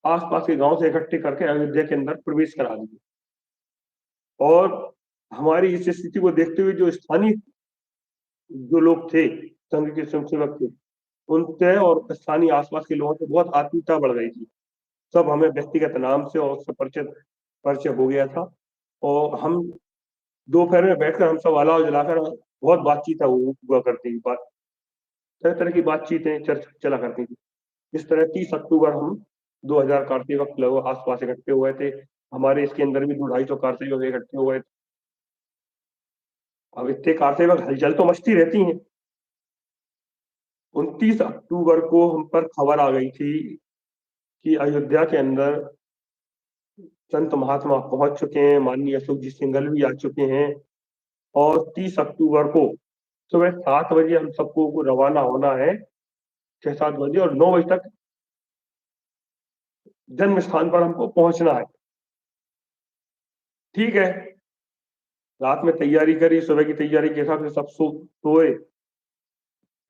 आसपास के गांव से इकट्ठे करके अयोध्या के अंदर प्रवेश करा दिए। और हमारी इस स्थिति को देखते हुए जो स्थानीय जो लोग थे, संघ के स्वयंसेवक थे, उनसे और स्थानीय आसपास के लोगों से बहुत आत्मीयता बढ़ गई थी। सब हमें व्यक्तिगत नाम से और उससे परिचय परिचय हो गया था। और हम दोपहर में बैठकर हम सब अलाव जलाकर बहुत बातचीत हुआ करती थी। तरह तरह की बातचीतें चर्चा चला करती थी। इस तरह 30 अक्टूबर हम 2000 कार सेवक लोग आसपास इकट्ठे हुए थे। हमारे इसके अंदर भी 2 250 कार सेवक इकट्ठे हुए थे। अब इतने कार सेवक, हलचल तो मचती रहती है। 29 अक्टूबर को हम पर खबर आ गई थी कि अयोध्या के अंदर संत महात्मा पहुंच चुके हैं, माननीय अशोक जी सिंघल भी आ चुके हैं। और 30 अक्टूबर को सुबह 7 बजे हम सबको को रवाना होना है, 6 7 बजे, और 9 बजे तक जन्म स्थान पर हमको पहुंचना है। ठीक है, रात में तैयारी करी, सुबह की तैयारी के हिसाब से सब सोए।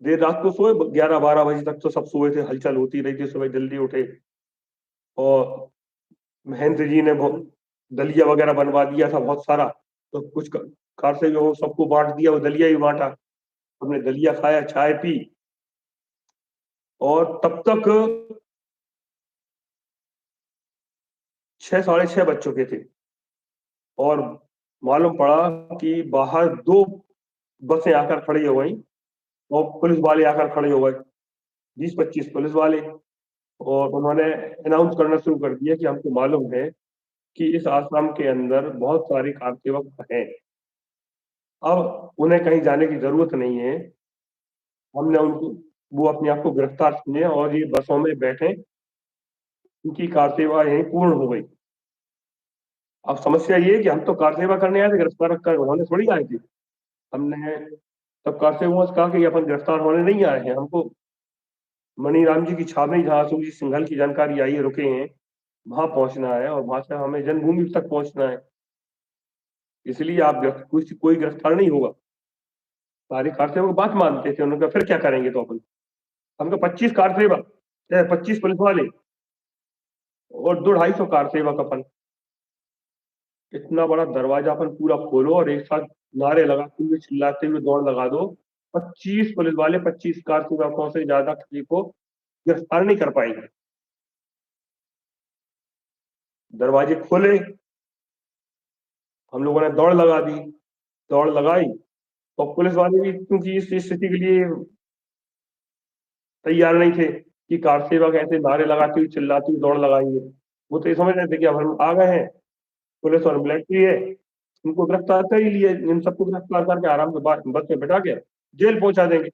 देर रात को सोए, 11 12 बजे तक तो सब सोए थे, हलचल होती रही थी। सुबह जल्दी उठे, और महेंद्र जी ने बहुत दलिया वगैरह बनवा दिया था बहुत सारा। तो कुछ कार से जो सबको बांट दिया, वो दलिया ही बांटा। हमने दलिया खाया, चाय पी, और तब तक 6 साढ़े 6 बज चुके थे। और मालूम पड़ा कि बाहर 2 बसें आकर खड़ी हो गई, और पुलिस वाले आकर खड़े हो गए, 20 25 पुलिस वाले। और उन्होंने अनाउंस करना शुरू कर दिया कि हमको मालूम है कि इस आश्रम के अंदर बहुत सारे कार सेवक हैं, अब उन्हें कहीं जाने की जरूरत नहीं है। हमने उनको, वो अपने आप को गिरफ्तार किए और ये बसों में बैठे, उनकी कार सेवा यहीं पूर्ण हो गई। अब समस्या ये है कि हम तो कार सेवा करने आए थे, गिरफ्तार कर उन्होंने थोड़ी आए थे। हमने तब कार सेवकों से कहा कि अपन गिरफ्तार होने नहीं आए हैं, हमको मणिराम जी की छावनी, जहाँ अशोक जी सिंघल की जानकारी आई है रुके हैं, वहां पहुंचना है, और वहां से हमें जन्मभूमि तक पहुंचना है। इसलिए आप कुछ कोई गिरफ्तार नहीं होगा। सारे कार सेवक बात मानते थे। उन्होंने कहा फिर क्या करेंगे? तो अपन, हमको 25 कार सेवक, 25 पुलिस वाले, और 2 250 कार सेवक अपन, इतना बड़ा दरवाजा अपन पूरा खोलो और एक साथ नारे लगाते हुए चिल्लाते हुए दौड़ लगा दो। 25 पुलिस वाले 25 कार सेवकों से ज्यादा किसी को गिरफ्तार नहीं कर पाएंगे। दरवाजे खोले, हम लोगों ने दौड़ लगा दी। दौड़ लगाई, और पुलिस वाले भी क्योंकि इस स्थिति के लिए तैयार नहीं थे कि कार सेवक ऐसे नारे लगाती हुई चिल्लाती हुई दौड़ लगाएंगे। वो तो ये समझ रहे थे कि अब हम आ गए हैं, पुलिस और मिलिट्री है, इनको गिरफ्तार कर ही लिए, इन सबको गिरफ्तार करके आराम से बस में बैठा के जेल पहुंचा देंगे।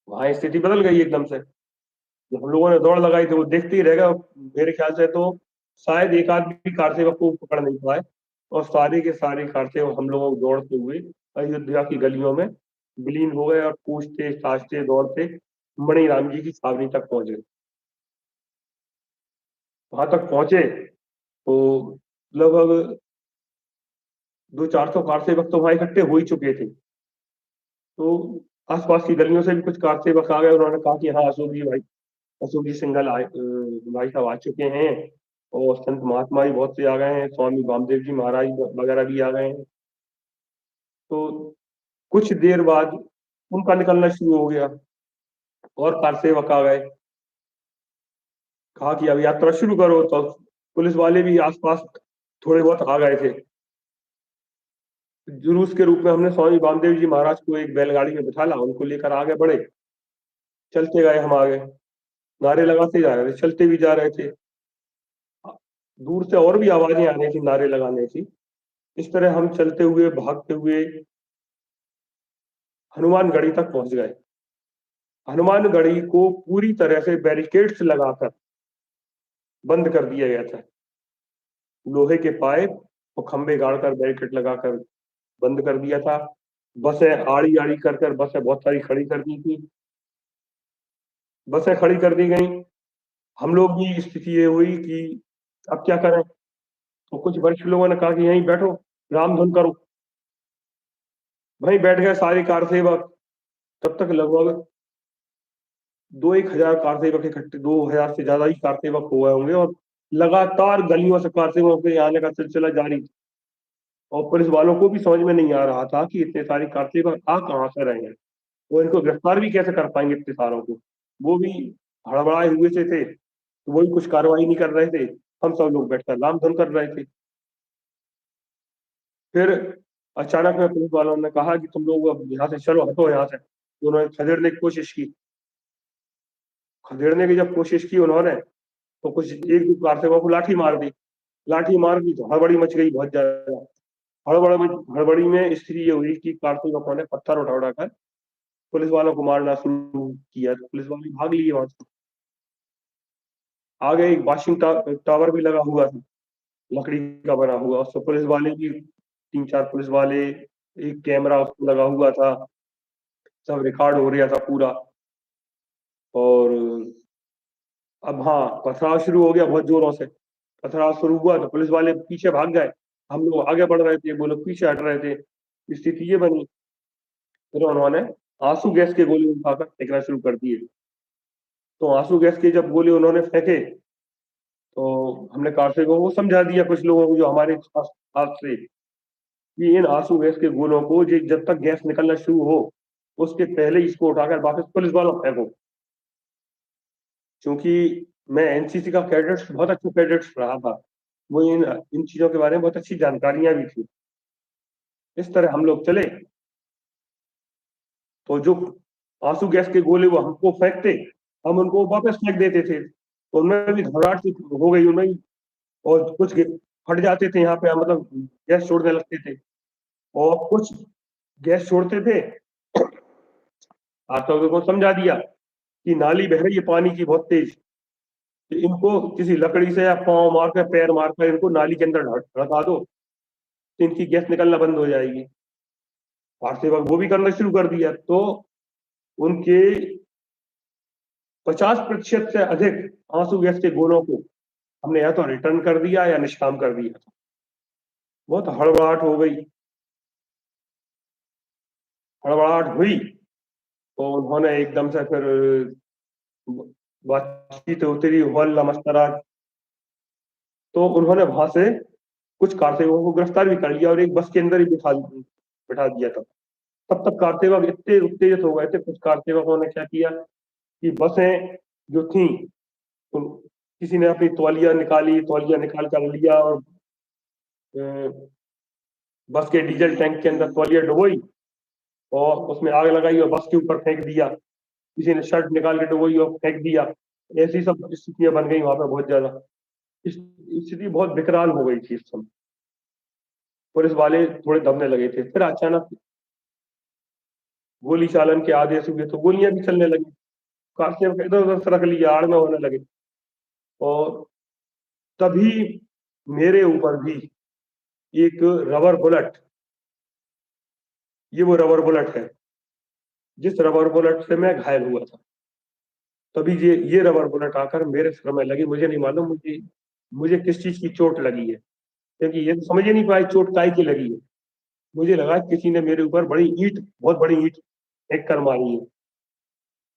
वहां स्थिति बदल गई एकदम से। जब हम लोगों ने दौड़ लगाई तो वो देखते ही रहेगा। मेरे ख्याल से तो शायद एक आध भी कार सेवक को पकड़ नहीं पाए, और सारे के सारे कार सेवक हम लोगों को दौड़ते हुए अयोध्या की गलियों में विलीन हो गए, और पूछते ताछते दौड़ते मणि राम जी की छावनी तक पहुंच गए। वहां तक पहुंचे तो लगभग 200-400 कार सेवक तो वहां इकट्ठे हो ही चुके थे। तो आसपास की गलियों से भी कुछ कार सेवक आ गए, उन्होंने कहा कि हाँ अशोक जी भाई, अशोक जी सिंघल भाई साहब आ चुके हैं, और संत महात्मा भी बहुत से आ गए हैं, स्वामी वामदेव जी महाराज वगैरह भी आ गए हैं। तो कुछ देर बाद उनका निकलना शुरू हो गया, और कार सेवक आ गए, कहा कि अब यात्रा शुरू करो। तो पुलिस वाले भी आसपास थोड़े बहुत आ गए थे। जुलूस के रूप में हमने स्वामी वामदेव जी महाराज को एक बैलगाड़ी में बिठाला, उनको लेकर आगे बढ़े, चलते गए हम आगे, नारे लगाते जा रहे थे, चलते भी जा रहे थे। दूर से और भी आवाजें आ रही थी नारे लगाने की। इस तरह हम चलते हुए भागते हुए हनुमानगढ़ी तक पहुंच गए। हनुमानगढ़ी को पूरी तरह से बैरिकेड्स लगाकर बंद कर दिया गया था। लोहे के पाइप और खंभे गाड़कर बैरिकेड लगाकर बंद कर दिया था। बसें आड़ी आड़ी कर बसें बहुत सारी खड़ी कर दी थी। बसें खड़ी कर दी गई। हम लोग की स्थिति ये हुई कि अब क्या करें। तो कुछ वरिष्ठ लोगों ने कहा कि यहीं बैठो, राम धुन करो। वहीं बैठ गए सारे कार सेवक। तब तक लगभग 2-1 हजार कार सेवक इकट्ठे, 2 हजार से ज्यादा ही कार सेवक हो गए होंगे, और लगातार गलियों से कार सेवकों के आने का सिलसिला जारी था। और पुलिस वालों को भी समझ में नहीं आ रहा था कि इतने सारे कार सेवक आ कहाँ से रहे हैं, वो इनको गिरफ्तार भी कैसे कर पाएंगे इतने सारों को। वो भी हड़बड़ाए हुए से थे, तो वो भी कुछ कार्रवाई नहीं कर रहे थे। हम सब लोग बैठकर राम धुन कर रहे थे। फिर अचानक में पुलिस वालों ने कहा कि तुम लोग अब यहाँ से चलो, हटो यहाँ से। तो उन्होंने खदेड़ने की कोशिश की। खदेड़ने की जब कोशिश की उन्होंने, तो कुछ एक दो कार सेवकों को लाठी मार दी। लाठी मार दी तो हड़बड़ी मच गई बहुत ज्यादा। हड़बड़ी में स्थिति ये हुई कि कार सेवकों ने पत्थर उठाकर पुलिस वालों को मारना शुरू किया। तो पुलिस वाले भाग लिए वहां से। आगे एक वाशिंग टावर भी लगा हुआ था, लकड़ी का बना हुआ। उससे पुलिस वाले भी, 3-4 पुलिस वाले, एक कैमरा उसको लगा हुआ था, सब रिकॉर्ड हो रहा था पूरा। और अब हाँ, पथराव शुरू हो गया बहुत जोरों से। पथराव शुरू हुआ तो पुलिस वाले पीछे भाग गए, हम लोग आगे बढ़ रहे थे, वो लोग पीछे हट रहे थे। स्थिति ये बनी। फिर उन्होंने आंसू गैस के गोले उठाकर फेंकना शुरू कर दिए। तो आंसू गैस के जब गोले उन्होंने फेंके, तो हमने कार सेवकों को समझा दिया, कुछ लोगों को जो हमारे पास थे, कि इन आंसू गैस के गोलों को जब तक गैस निकलना शुरू हो, उसके पहले इसको उठाकर वापस पुलिस वालों को फेंको। क्योंकि मैं एनसीसी का कैडेट्स, बहुत अच्छा कैडेट्स रहा था, वो इन इन चीजों के बारे में बहुत अच्छी जानकारियां भी थी। इस तरह हम लोग चले, तो जो आंसू गैस के गोले वो हमको फेंकते, हम उनको वापस फेंक देते थे। तो उनमें भी घबराहट सी हो गई उनमें भी, और कुछ फट जाते थे यहाँ पे, मतलब गैस छोड़ने लगते थे, और कुछ गैस छोड़ते थे। आप लोगों को समझा दिया कि नाली बह रही है पानी की बहुत तेज, तो इनको किसी लकड़ी से या पाँव मार कर, पैर मार कर इनको नाली के अंदर ढड़का दो, तो इनकी गैस निकलना बंद हो जाएगी। भारत सेवक वो भी करना शुरू कर दिया। तो उनके 50% से अधिक आंसू गैस के गोलों को हमने या तो रिटर्न कर दिया या निष्काम कर दिया। बहुत हड़बड़ाहट हो गई। हड़बड़ाहट हुई तो उन्होंने एकदम से फिर बातचीत उतरी, हल्ला मस्तारा। तो उन्होंने वहां से कुछ कार सेवकों को गिरफ्तार भी कर लिया, और एक बस के अंदर ही बिठा दिया था। तब तक कार सेवक इतने उत्तेजित हो गए थे, कुछ कार सेवकों ने क्या किया कि बसें जो थी, तो किसी ने अपनी तौलिया निकाली, तौलिया निकाल कर लिया, और बस के डीजल टैंक के अंदर तौलिया डुबोई, और उसमें आग लगाई और बस के ऊपर फेंक दिया। किसी ने शर्ट निकाल के डुबोई और फेंक दिया। ऐसी सब स्थितियां बन गई वहां पे बहुत ज्यादा। स्थिति बहुत विकराल हो गई थी इस समय। पुलिस वाले थोड़े दबने लगे थे। फिर अचानक गोली चालन के आदेश हुए तो गोलियां भी चलने लगी। कार इधर उधर सरक लिया, आड़ में होने लगे। और तभी मेरे ऊपर भी एक रबर बुलेट, ये वो रबर बुलेट है जिस रबर बुलेट से मैं घायल हुआ था, तभी ये रबर बुलेट आकर मेरे सिर में लगी। मुझे नहीं मालूम मुझे मुझे किस चीज की चोट लगी है, क्योंकि ये तो समझ ही नहीं पाई चोट काय की लगी है। मुझे लगा किसी ने मेरे ऊपर बहुत बड़ी ईंट फेंक कर मारी है।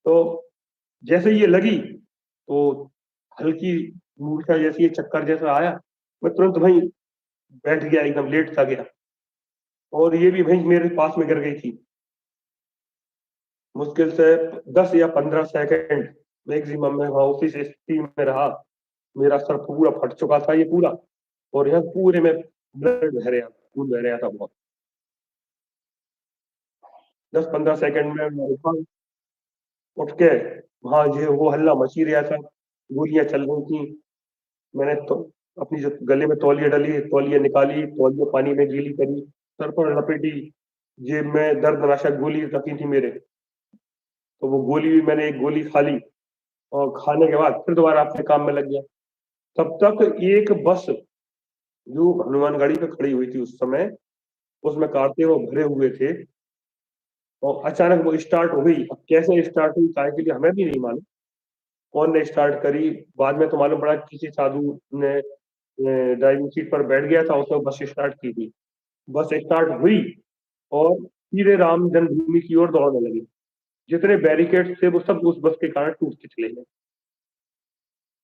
तो जैसे ये लगी तो हल्की मूर्छा जैसी, चक्कर जैसा आया। मैं तुरंत वहीं बैठ गया, एकदम लेट सा गया। और ये भी वहीं मेरे पास में गिर गई थी। मुश्किल से 10 या 15 सेकंड मैक्सिमम में वहां उसी स्थिति में रहा। मेरा सर पूरा फट चुका था, ये पूरा, और यहाँ पूरे में ब्लड बह रहा, खून बह रहा था बहुत। 10-15 सेकंड में मैं उठ के, वहां जो वो हल्ला मची रहा था, गोलियां चल रही थी। मैंने तो अपनी जो गले में तौलिया डली, तौलिया निकाली, तौलिया पानी में गीली करी, सर पर लपेटी। जेब में दर्दनाशक गोली रखी थी मेरे, तो वो गोली भी मैंने एक गोली खा ली। और खाने के बाद फिर दोबारा अपने काम में लग गया। तब तक एक बस जो हनुमानगढ़ी पे खड़ी हुई थी उस समय, उसमें कारते वो भरे हुए थे। और अचानक वो स्टार्ट हो गई। अब कैसे स्टार्ट हुई, काय के लिए, हमें भी नहीं मालूम कौन ने स्टार्ट करी। बाद में तो मालूम पड़ा किसी साधु ने ड्राइविंग सीट पर बैठ गया था, उसने बस स्टार्ट की थी। बस स्टार्ट हुई और सीधे राम जन्मभूमि की ओर दौड़ने लगी। जितने बैरिकेड थे वो सब उस बस के कारण टूट के चले गए।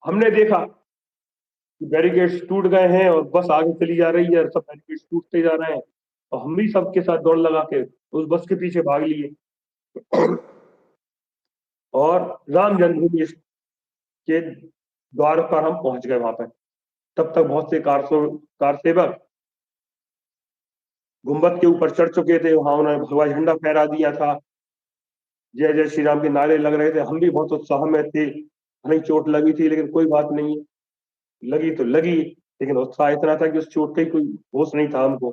हमने देखा कि बैरिकेड्स टूट गए हैं और बस आगे चली जा रही है, और सब बैरिकेड्स टूटते जा रहे हैं। और हम भी सबके साथ दौड़ लगा के उस बस के पीछे भाग लिए। और राम जन्मभूमि के द्वार पर हम पहुंच गए वहां पर। तब तक बहुत से कार सेवक गुम्बद के ऊपर चढ़ चुके थे। वहां उन्होंने भगवा झंडा फहरा दिया था, जय जय श्री राम के नारे लग रहे थे। हम भी बहुत उत्साह में थे। हमें चोट लगी थी लेकिन कोई बात नहीं, लगी तो लगी, लेकिन उत्साह इतना था कि उस चोट का ही कोई होश नहीं था हमको।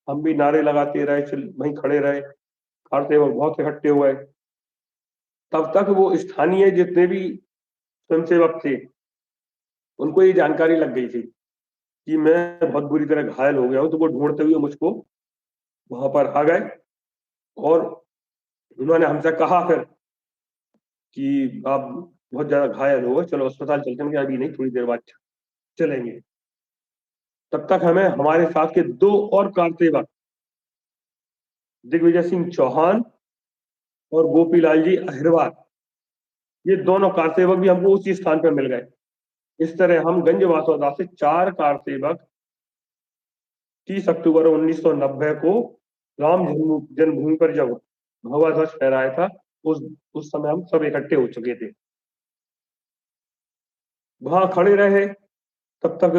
हम भी नारे लगाते रहे, वहीं खड़े रहे। कार सेवक बहुत इकट्ठे हुए। तब तक वो स्थानीय जितने भी स्वयंसेवक थे, उनको ये जानकारी लग गई थी कि मैं बहुत बुरी तरह घायल हो गया हूं। तो वो ढूंढते हुए मुझको वहां पर आ गए। और उन्होंने हमसे कहा फिर कि आप बहुत ज्यादा घायल हो गए, चलो अस्पताल चलते हैं। अभी नहीं, थोड़ी देर बाद चलेंगे। तब तक हमें हमारे साथ के दो और कार सेवक, दिग्विजय सिंह चौहान और गोपीलाल जी अहिरवार, ये दोनों कार सेवक भी हमको उसी स्थान पर मिल गए। इस तरह हम गंज वासौदा से 4 कार सेवक 30 अक्टूबर 1990 को राम जन्मभूमि पर जब भगवा ध्वज फहराया था, उस समय हम सब इकट्ठे हो चुके थे। वहां खड़े रहे। तब तक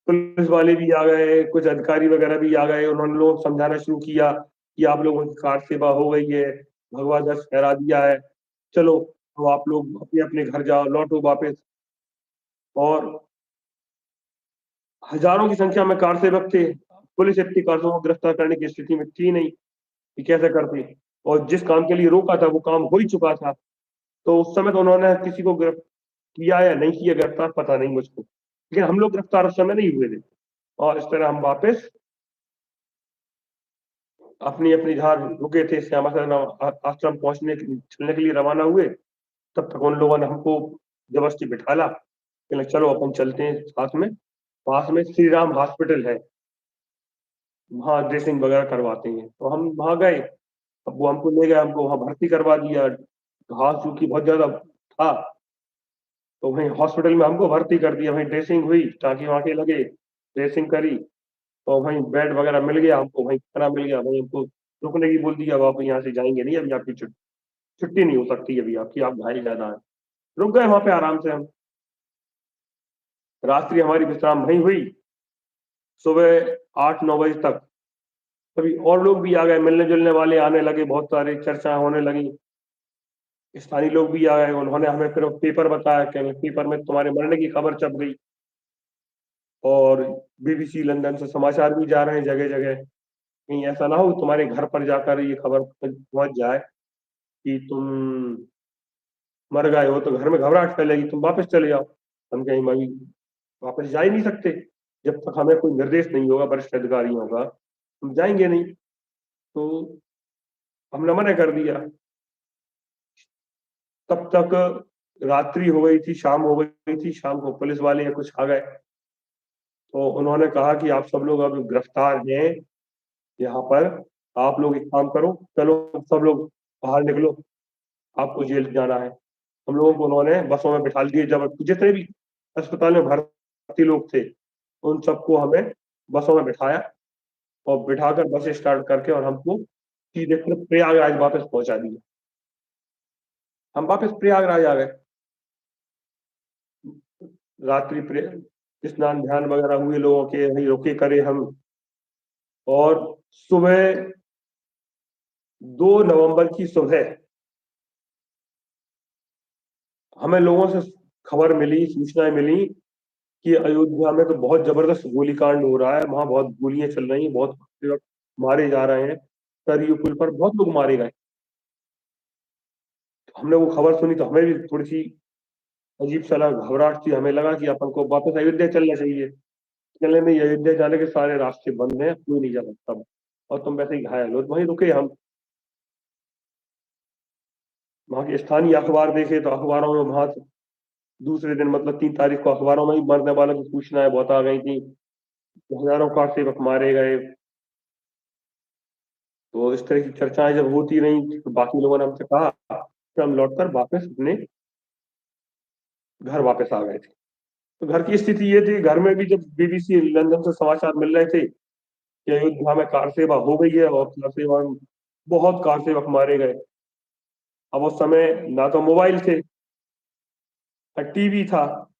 पुलिस वाले भी आ गए, कुछ अधिकारी वगैरह भी आ गए। उन्होंने लोग समझाना शुरू किया कि आप लोगों की कार सेवा हो गई है, भगवा ध्वज फहरा दिया है, चलो तो आप लोग अपने अपने घर जाओ, लौटो वापस। और हजारों की संख्या में कार सेवक थे। पुलिस इतनी कारों को गिरफ्तार करने की स्थिति में थी नहीं कि कैसे करते। और जिस काम के लिए रोका था वो काम हो ही चुका था। तो उस समय तो उन्होंने किसी को किया या नहीं किया गिरफ्तार, पता नहीं मुझको, लेकिन हम लोग गिरफ्तार उस समय नहीं हुए थे। और इस तरह हम वापस अपनी अपनी जहाँ रुके थे, श्यामा शरण आश्रम चलने के लिए रवाना हुए। तब तक उन लोगों ने हमको जबरदस्ती बिठाला, कहने चलो अपन चलते हैं साथ में। पास में श्री राम हॉस्पिटल है, वहाँ ड्रेसिंग वगैरह करवाते हैं। तो हम वहां गए। अब वो हमको ले गए, हमको वहां भर्ती करवा दिया। घास चूंकि बहुत ज्यादा था, तो वहीं हॉस्पिटल में हमको भर्ती कर दिया। वहीं ड्रेसिंग हुई, टाँके वाँके लगे, ड्रेसिंग करी। तो वहीं बेड वगैरह मिल गया हमको, वहीं खाना मिल गया, वहीं हमको रुकने की बोल दिया। अब आप यहाँ से जाएंगे नहीं, अभी आपकी छुट्टी नहीं हो सकती अभी आपकी, आप घायल ज्यादा है। रुक गए वहां पे आराम से हम। रात्रि हमारी विश्राम वहीं हुई, सुबह 8-9 बजे तक। तभी और लोग भी आ गए, मिलने जुलने वाले आने लगे, बहुत सारे चर्चा होने लगी। स्थानीय लोग भी आ गए, उन्होंने हमें फिर पेपर बताया कि पेपर में तुम्हारे मरने की खबर छप गई, और BBC लंदन से समाचार भी जा रहे हैं जगह जगह, कहीं ऐसा ना हो तुम्हारे घर पर जाकर ये खबर पहुंच जाए कि तुम मर गए हो, तो घर में घबराहट फैलेगी, तुम वापस चले जाओ। हम कहीं भाई वापस जा ही नहीं सकते, जब तक हमें कोई निर्देश नहीं होगा वरिष्ठ अधिकारियों का, हम जाएंगे नहीं। तो हमने मना कर दिया। तब तक रात्रि हो गई थी, शाम हो गई थी, शाम को पुलिस वाले या कुछ आ गए, तो उन्होंने कहा कि आप सब लोग अब गिरफ्तार हैं यहाँ पर, आप लोग एक काम करो, चलो सब लोग बाहर निकलो, आपको जेल जाना है। हम लोगों को उन्होंने बसों में बिठा दिए, जब जितने भी अस्पताल में भर्ती लोग थे उन सबको हमें बसों में बिठाया, और बिठाकर बस स्टार्ट करके और हमको सीधे फिर प्रयागराज वापस पहुंचा दिया। हम वापस प्रयागराज आ गए, रात्रि स्नान ध्यान वगैरह हुए लोगों के, वहीं रुके करे हम, और सुबह 2 नवंबर की सुबह हमें लोगों से खबर मिली, सूचनाएं मिली कि अयोध्या में तो बहुत जबरदस्त गोलीकांड हो रहा है, वहां बहुत गोलियां चल रही हैं, बहुत लोग मारे जा रहे हैं, सरयू पुल पर बहुत लोग मारे गए। तो हमने वो खबर सुनी तो हमें भी थोड़ी सी अजीब सा लगा, घबराहट थी, हमें लगा कि अपन को वापस अयोध्या चलना चाहिए। चलने में अयोध्या जाने के सारे रास्ते बंद हैं, कोई नहीं जा सकता, और तुम वैसे ही घायल हो, तो वहीं रुके हम। वहां के स्थानीय अखबार देखे तो अखबारों में वहां दूसरे दिन मतलब 3 तारीख को अखबारों में ही मरने वालों की सूचनाएं बहुत आ गई थी, हजारों कार सेवक मारे गए। तो इस तरह की चर्चाएं जब होती रही तो बाकी लोगों ने हमसे कहा कि हम लौटकर वापस अपने घर वापस आ गए थे। तो घर की स्थिति ये थी, घर में भी जब BBC लंदन से समाचार मिल रहे थे कि अयोध्या में कार सेवा हो गई है और कार सेवा में बहुत कार सेवक मारे गए। अब उस समय ना तो मोबाइल थे, ना TV था,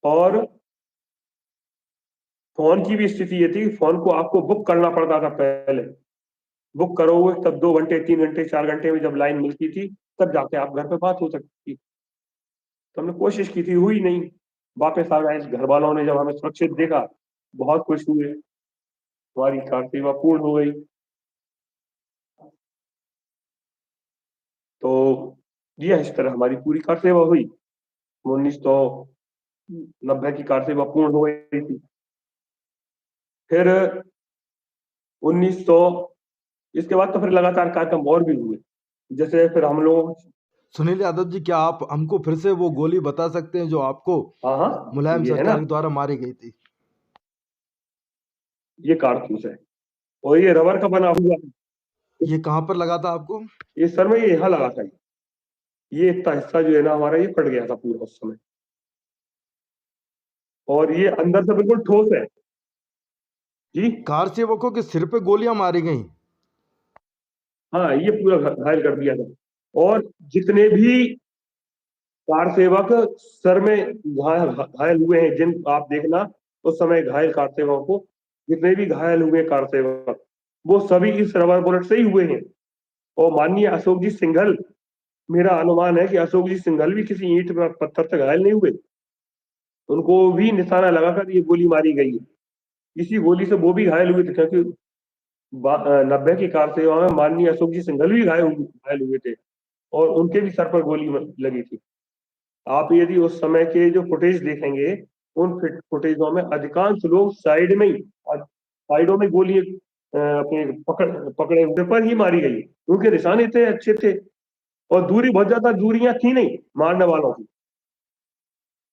और फोन की भी स्थिति ये थी, फोन को आपको बुक करना पड़ता था पहले, बुक करोगे तब 2 घंटे 3 घंटे 4 घंटे में जब लाइन मिलती थी तब जाके आप घर पे बात हो सकती थी। तो हमने कोशिश की थी, हुई नहीं, वापस आ गए। घर वालों ने जब हमें सुरक्षित देखा बहुत खुश हुए, हमारी कार सेवा पूर्ण हो गई। तो ये इस तरह हमारी पूरी कार सेवा हुई। 1990 की कार सेवा पूर्ण हो गई थी। फिर 1900 इसके बाद तो फिर लगातार कार्यक्रम और भी हुए, जैसे फिर हम लोग। सुनील यादव जी, क्या आप हमको फिर से वो गोली बता सकते हैं जो आपको हाँ, मुलायम ये है ना, सरकार के द्वारा मारी गई थी? ये कारतूस है और ये रबर का बना हुआ है। ये कहाँ पर लगा था आपको? ये सर में, ये यहाँ लगा था, ये इतना हिस्सा जो है ना हमारा, ये फट गया था पूरा उस समय, और ये अंदर से बिल्कुल ठोस है जी। कार सेवकों के सिर पे गोलियां मारी गई? हाँ, ये पूरा घायल कर दिया था, और जितने भी कार सेवक सर में घायल हुए हैं, जिन आप देखना उस समय घायल कार सेवकों को, जितने भी घायल हुए कार सेवक वो सभी इस रबर बुलेट से ही हुए हैं। और माननीय अशोक जी सिंघल, मेरा अनुमान है कि अशोक जी सिंघल भी किसी ईंट पत्थर से घायल नहीं हुए, उनको भी निशाना लगाकर ये गोली मारी गई है। इसी गोली से वो भी घायल हुए थे, क्योंकि 90 की कार सेवा में माननीय अशोक जी सिंघल भी घायल हुए थे, और उनके भी सर पर गोली लगी थी। आप यदि उस समय के जो फुटेज देखेंगे, उन फुटेजों में अधिकांश लोग साइडों में गोली अपने पकड़े हुए पर ही मारी गई। उनके निशान इतने अच्छे थे, और दूरी बहुत ज्यादा दूरियां थी नहीं मारने वालों की,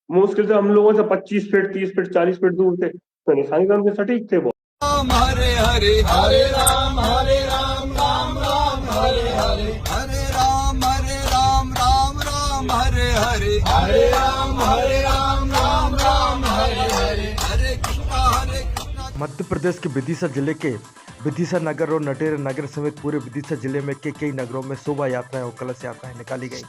मुश्किल से हम लोगों से 25 फीट 30 फीट 40 फीट दूर थे, तो निशाने तो उनके सटीक थे वो। हरे हरे हरे राम राम राम हरे हरे हरे राम राम राम हरे हरे हरे राम राम राम हरे हरे हरे कृष्णा। मध्य प्रदेश के विदिशा जिले के विदिशा नगर और नटेर नगर समेत पूरे विदिशा जिले में कई नगरों में शोभा यात्राएं और कलश यात्राएं निकाली गई।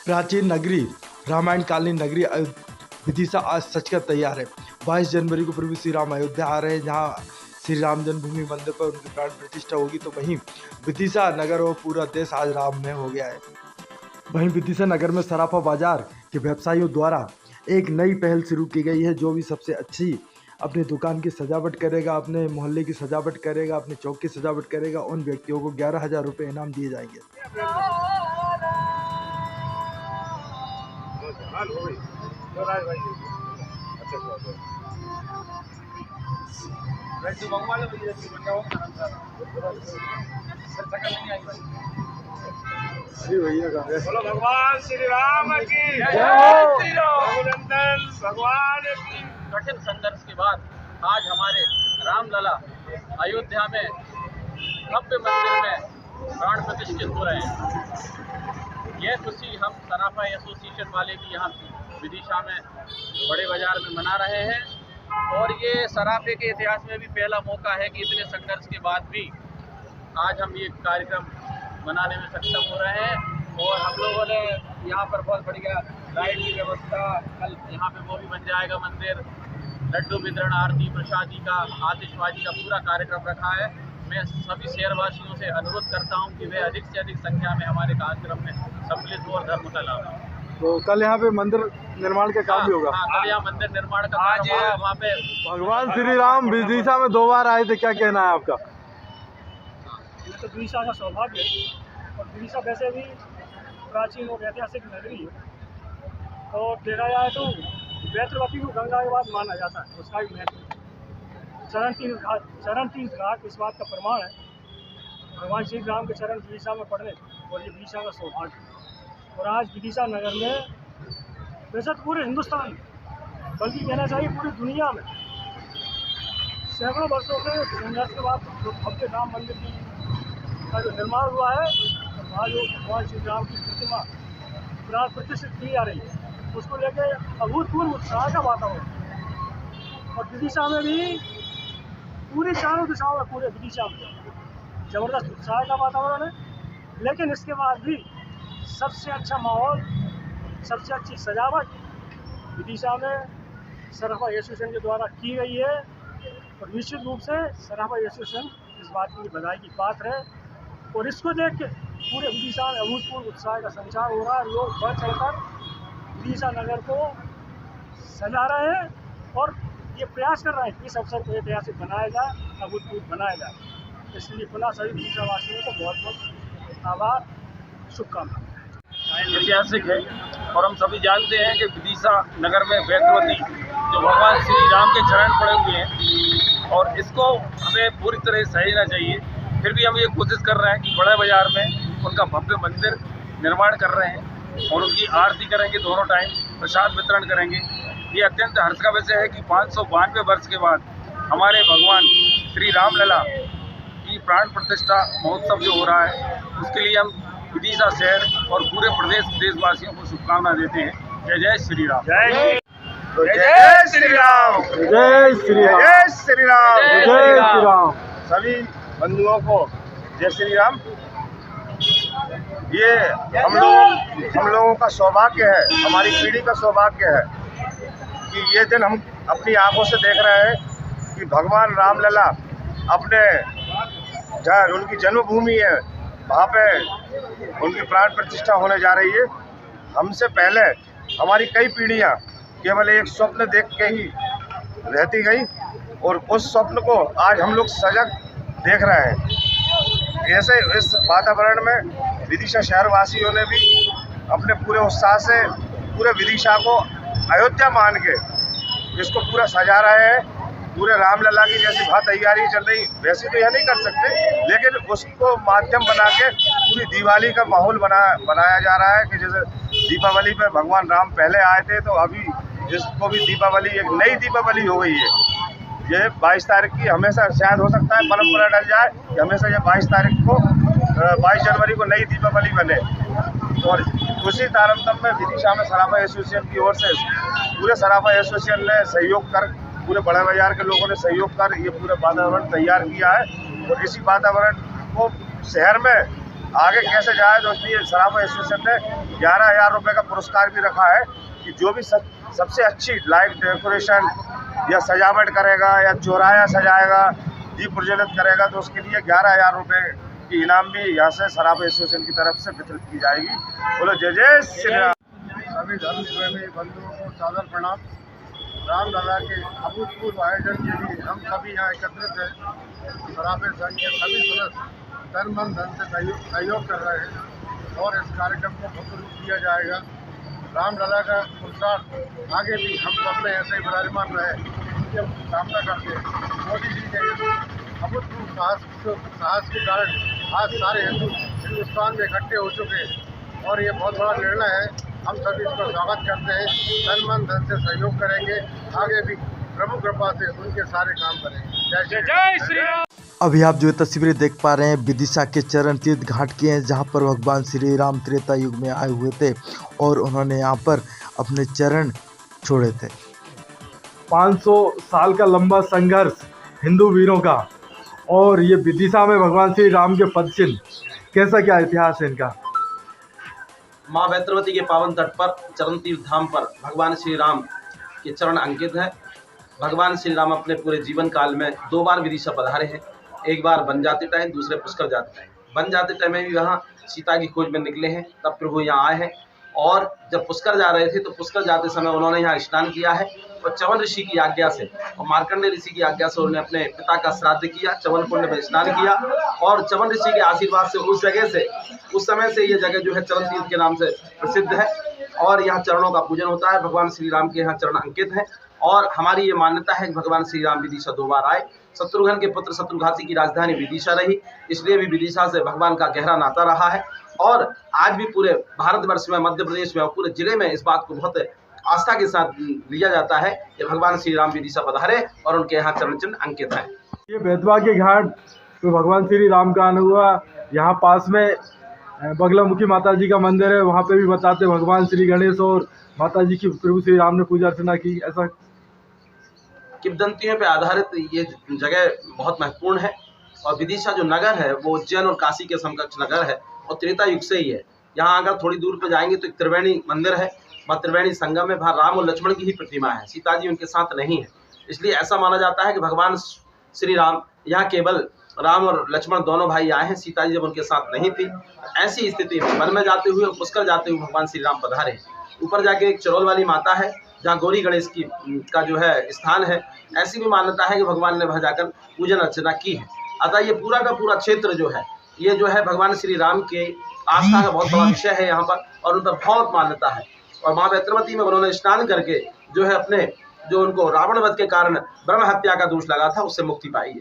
प्राचीन नगरी, रामायण कालीन नगरी विदिशा आज सचकर तैयार है। 22 जनवरी को प्रभु श्री राम अयोध्या आ रहे हैं, जहां श्री राम जन्मभूमि मंदिर पर उनकी प्राण प्रतिष्ठा होगी। तो वहीं विदिशा नगर और पूरा देश आज राम में हो गया है। वहीं विदिशा नगर में सराफा बाजार के व्यवसायियों द्वारा एक नई पहल शुरू की गई है। जो भी सबसे अच्छी अपनी दुकान की सजावट करेगा, अपने मोहल्ले की सजावट करेगा, अपने चौक की सजावट करेगा, उन व्यक्तियों को 11,000 रुपये इनाम दिए जाएंगे। बोलो भगवान श्री राम की जय। रघुनंदन भगवान की। कठिन संघर्ष के बाद आज हमारे रामलला अयोध्या में भव्य मंदिर में प्राण प्रतिष्ठित हो रहे हैं। यह खुशी हम सराफा एसोसिएशन वाले भी यहाँ विदिशा में बड़े बाजार में मना रहे हैं। और ये सराफे के इतिहास में भी पहला मौका है कि इतने संघर्ष के बाद भी आज हम ये कार्यक्रम मनाने में सक्षम हो रहे हैं। और हम लोगों ने यहाँ पर बहुत बढ़िया लाइट की व्यवस्था, कल यहाँ पे वो भी बन जाएगा मंदिर, लड्डू वितरण, आरती प्रसादी का, आतिशबाजी का पूरा कार्यक्रम रखा है। मैं सभी शहरवासियों से अनुरोध करता हूँ कि वे अधिक से अधिक संख्या में हमारे कार्यक्रम में सम्मिलित हो और धर्म का लाभ लें। तो कल यहाँ पे मंदिर निर्माण का काम भी होगा। कल यहाँ मंदिर निर्माण का काम होगा। वहाँ पे भगवान श्री राम विदिशा में 2 बार आए थे, क्या कहना है आपका? ये तो विदिशा का सौभाग्य है। और विदिशा वैसे भी प्राचीन और ऐतिहासिक नगरी है। और देखा जाए तो वेत्रवती को गंगा के बाद माना जाता है, उसका भी महत्व। चरण तीर्थ घाट इस बात का प्रमाण है। भगवान श्री राम के चरण विदिशा में पड़ने और ये विदिशा का सौभाग्य है। और आज विदिशा नगर में वैसे तो पूरे हिंदुस्तान में, बल्कि कहना चाहिए पूरी दुनिया में सैकड़ों वर्षों के संघर्ष के बाद जो भव्य राम मंदिर का जो निर्माण हुआ है, वहाँ जो भगवान श्री राम की प्रतिमा प्राण प्रतिष्ठित की जा रही है, उसको लेकर अभूतपूर्व उत्साह का वातावरण। और विदिशा में भी पूरी चारों दिशाओं में, पूरे विदिशा में जबरदस्त उत्साह का वातावरण है। लेकिन इसके बाद भी सबसे अच्छा माहौल, सबसे अच्छी सजावट विदिशा में सराफा एसोसिएशन के द्वारा की गई है। और निश्चित रूप से सराफा एसोसिएशन इस बात की बधाई की पात्र है। और इसको देख के पूरे विदिशा में अभूतपूर्व उत्साह का संचार हो रहा है। लोग बढ़ चढ़कर विदिशा नगर को सजा रहे हैं और ये प्रयास कर रहे हैं कि इस अवसर को ऐतिहासिक बनाया जाए, अभूतपूर्व बनाया जाए। इसलिए पुनः सभी विदिशा वासियों को बहुत बहुत आभार, शुभकामनाएं। ऐतिहासिक है और हम सभी जानते हैं कि विदिशा नगर में वेत्रवती जो भगवान श्री राम के चरण पड़े हुए हैं और इसको हमें पूरी तरह सहेजना चाहिए। फिर भी हम ये कोशिश कर रहे हैं कि बड़े बाजार में उनका भव्य मंदिर निर्माण कर रहे हैं और उनकी आरती करेंगे, दोनों टाइम प्रसाद वितरण करेंगे। ये अत्यंत हर्ष का विषय है कि 592 वर्ष के बाद हमारे भगवान श्री रामलला की प्राण प्रतिष्ठा महोत्सव जो हो रहा है, उसके लिए हम विदिशा शहर और पूरे प्रदेश देशवासियों को शुभकामना देते हैं। जय जय श्री राम। जय श्री राम। जय श्री राम। जय श्री राम। जय श्री राम। सभी बंधुओं को जय श्री राम। ये हम लोगों का सौभाग्य है, हमारी पीढ़ी का सौभाग्य है कि ये दिन हम अपनी आंखों से देख रहे हैं कि भगवान रामलला अपने जहाँ उनकी जन्मभूमि है वहाँ पे उनकी प्राण प्रतिष्ठा होने जा रही है। हमसे पहले हमारी कई पीढ़ियाँ केवल एक स्वप्न देख के ही रहती गई और उस स्वप्न को आज हम लोग सजग देख रहे हैं। ऐसे इस वातावरण में विदिशा शहरवासियों ने भी अपने पूरे उत्साह से पूरे विदिशा को अयोध्या मान के इसको पूरा सजा रहे हैं। पूरे रामलला की जैसी बहुत तैयारी चल रही, वैसे तो यह नहीं कर सकते, लेकिन उसको माध्यम बना के पूरी दिवाली का माहौल बनाया जा रहा है कि जैसे दीपावली पे भगवान राम पहले आए थे, तो अभी इसको भी दीपावली एक नई दीपावली हो गई है। ये 22 तारीख की हमेशा शायद हो सकता है परंपरा डल जाए कि हमेशा ये 22 तारीख को 22 जनवरी को नई दीपावली बने। और उसी तारतम्य में विदिशा में सराफा एसोसिएशन की ओर से पूरे सराफा एसोसिएशन ने सहयोग कर, पूरे बड़े बाजार के लोगों ने सहयोग कर ये पूरे वातावरण तैयार किया है। और इसी वातावरण को शहर में आगे कैसे जाए, तो इसलिए सराफा एसोसिएशन ने 11,000 रुपये का पुरस्कार भी रखा है कि जो भी सबसे अच्छी लाइट डेकोरेशन या सजावट करेगा या चौराहा सजाएगा, दीप प्रज्वलित करेगा, तो उसके लिए 11,000 रुपये की इनाम भी यहाँ से सराफा एसोसिएशन की तरफ से वितरित की जाएगी। बोलो जय जय श्री राम। सभी धर्म प्रेमी बंधुओं को सादर प्रणाम। रामलला के अभूतपूर्व आयोजन के लिए हम सभी यहाँ एकत्रित हैं। सराफा संघ के सभी सदस्य तन मन धन से सहयोग कर रहे हैं और इस कार्यक्रम को भव्य रूप दिया जाएगा। रामलला का पुरुषार्थ आगे भी हम सब में ऐसे ही विराजमान रहे, उनकी हम कामना करते हैं। मोदी जी के अभूतपूर्व साहस के कारण आज सारे हिंदुस्तान में इकट्ठे हो चुके हैं और ये बहुत बड़ा निर्णय है। हम सभी इसका स्वागत करते हैं, तन मन धन से सहयोग करेंगे, आगे भी प्रभु कृपा से उनके सारे काम करेंगे। जय श्री राम। अभी आप जो ये तस्वीरें देख पा रहे हैं विदिशा के चरण तीर्थ घाट की हैं, जहां पर भगवान श्री राम त्रेता युग में आए हुए थे और उन्होंने यहां पर अपने चरण छोड़े थे। 500 साल का लंबा संघर्ष हिंदू वीरों का, और ये विदिशा में भगवान श्री राम के पद चिन्ह, कैसा क्या इतिहास है इनका? माँ बैत्रवती के पावन तट पर चरण तीर्थ धाम पर भगवान श्री राम के चरण अंकित है। भगवान श्री राम अपने पूरे जीवन काल में 2 बार विदिशा पधारे हैं। एक बार बन जाते टाइम, दूसरे पुष्कर जाते टाइम। बन जाते टाइम में भी वहाँ सीता की खोज में निकले हैं, तब प्रभु यहाँ आए हैं। और जब पुष्कर जा रहे थे तो पुष्कर जाते समय उन्होंने यहाँ स्नान किया है और चवन ऋषि की आज्ञा से और मार्कंडेय ऋषि की आज्ञा से उन्होंने अपने पिता का श्राद्ध किया, चवन कुंड में स्नान किया। और चवन ऋषि के आशीर्वाद से उस समय से ये जगह जो है चरण तीर्थ के नाम से प्रसिद्ध है और यहाँ चरणों का पूजन होता है। भगवान श्री राम के यहाँ चरण अंकित हैं और हमारी ये मान्यता है कि भगवान श्री राम विदिशा 2 बार आए। शत्रुघ्न के पुत्र शत्रुघाती की राजधानी विदिशा रही, इसलिए भी विदिशा से भगवान का गहरा नाता रहा है। और आज भी पूरे भारतवर्ष में, मध्य प्रदेश में और पूरे जिले में इस बात को बहुत आस्था के साथ लिया जाता है कि भगवान श्री राम विदिशा पधारे और उनके यहाँ चरण चिन्ह अंकित है। ये बेतवा के घाट तो भगवान श्री राम का आना हुआ। यहाँ पास में बगलामुखी माता जी का मंदिर है, वहाँ पे भी बताते भगवान श्री गणेश और माता जी की प्रभु श्री राम ने पूजा अर्चना की। ऐसा किंवदंतियों पे आधारित ये जगह बहुत महत्वपूर्ण है और विदिशा जो नगर है वो उज्जैन और काशी के समकक्ष नगर है और त्रेता युग से ही है। यहाँ अगर थोड़ी दूर पर जाएंगे तो एक त्रिवेणी मंदिर है, वह त्रिवेणी संगम में राम और लक्ष्मण की ही प्रतिमा है, सीता जी उनके साथ नहीं है। इसलिए ऐसा माना जाता है कि भगवान श्री राम यहाँ केवल राम और लक्ष्मण दोनों भाई आए हैं, सीता जी जब उनके साथ नहीं थी। ऐसी स्थिति में वन में जाते हुए और पुष्कर जाते हुए भगवान श्री राम पधारे। ऊपर जाके एक चरोल वाली माता है जहाँ गौरी गणेश का जो है स्थान है। ऐसी भी मान्यता है कि भगवान ने वहाँ जाकर पूजन अर्चना की है। अतः ये पूरा का पूरा क्षेत्र जो है ये जो है भगवान श्री राम के आस्था का बहुत बड़ा विषय है यहाँ पर और उन पर बहुत मान्यता है। और माँ बैत्रवती में उन्होंने स्नान करके जो है अपने जो उनको रावण वध के कारण ब्रह्म हत्या का दोष लगा था उससे मुक्ति पाई है।